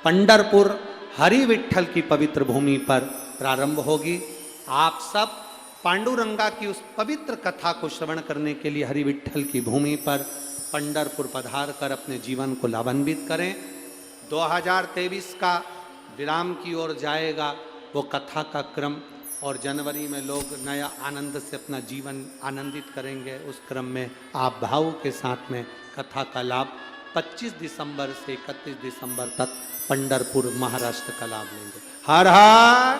पंढरपुर हरि विठ्ठल की पवित्र भूमि पर प्रारंभ होगी। आप सब पांडुरंगा की उस पवित्र कथा को श्रवण करने के लिए हरि विठ्ठल की भूमि पर पंढरपुर पधार कर अपने जीवन को लाभान्वित करें। 2023 का विराम की ओर जाएगा वो कथा का क्रम, और जनवरी में लोग नया आनंद से अपना जीवन आनंदित करेंगे। उस क्रम में आप भाव के साथ में कथा का लाभ 25 दिसंबर से 31 दिसंबर तक पंढरपुर महाराष्ट्र का लाभ लेंगे। हर हर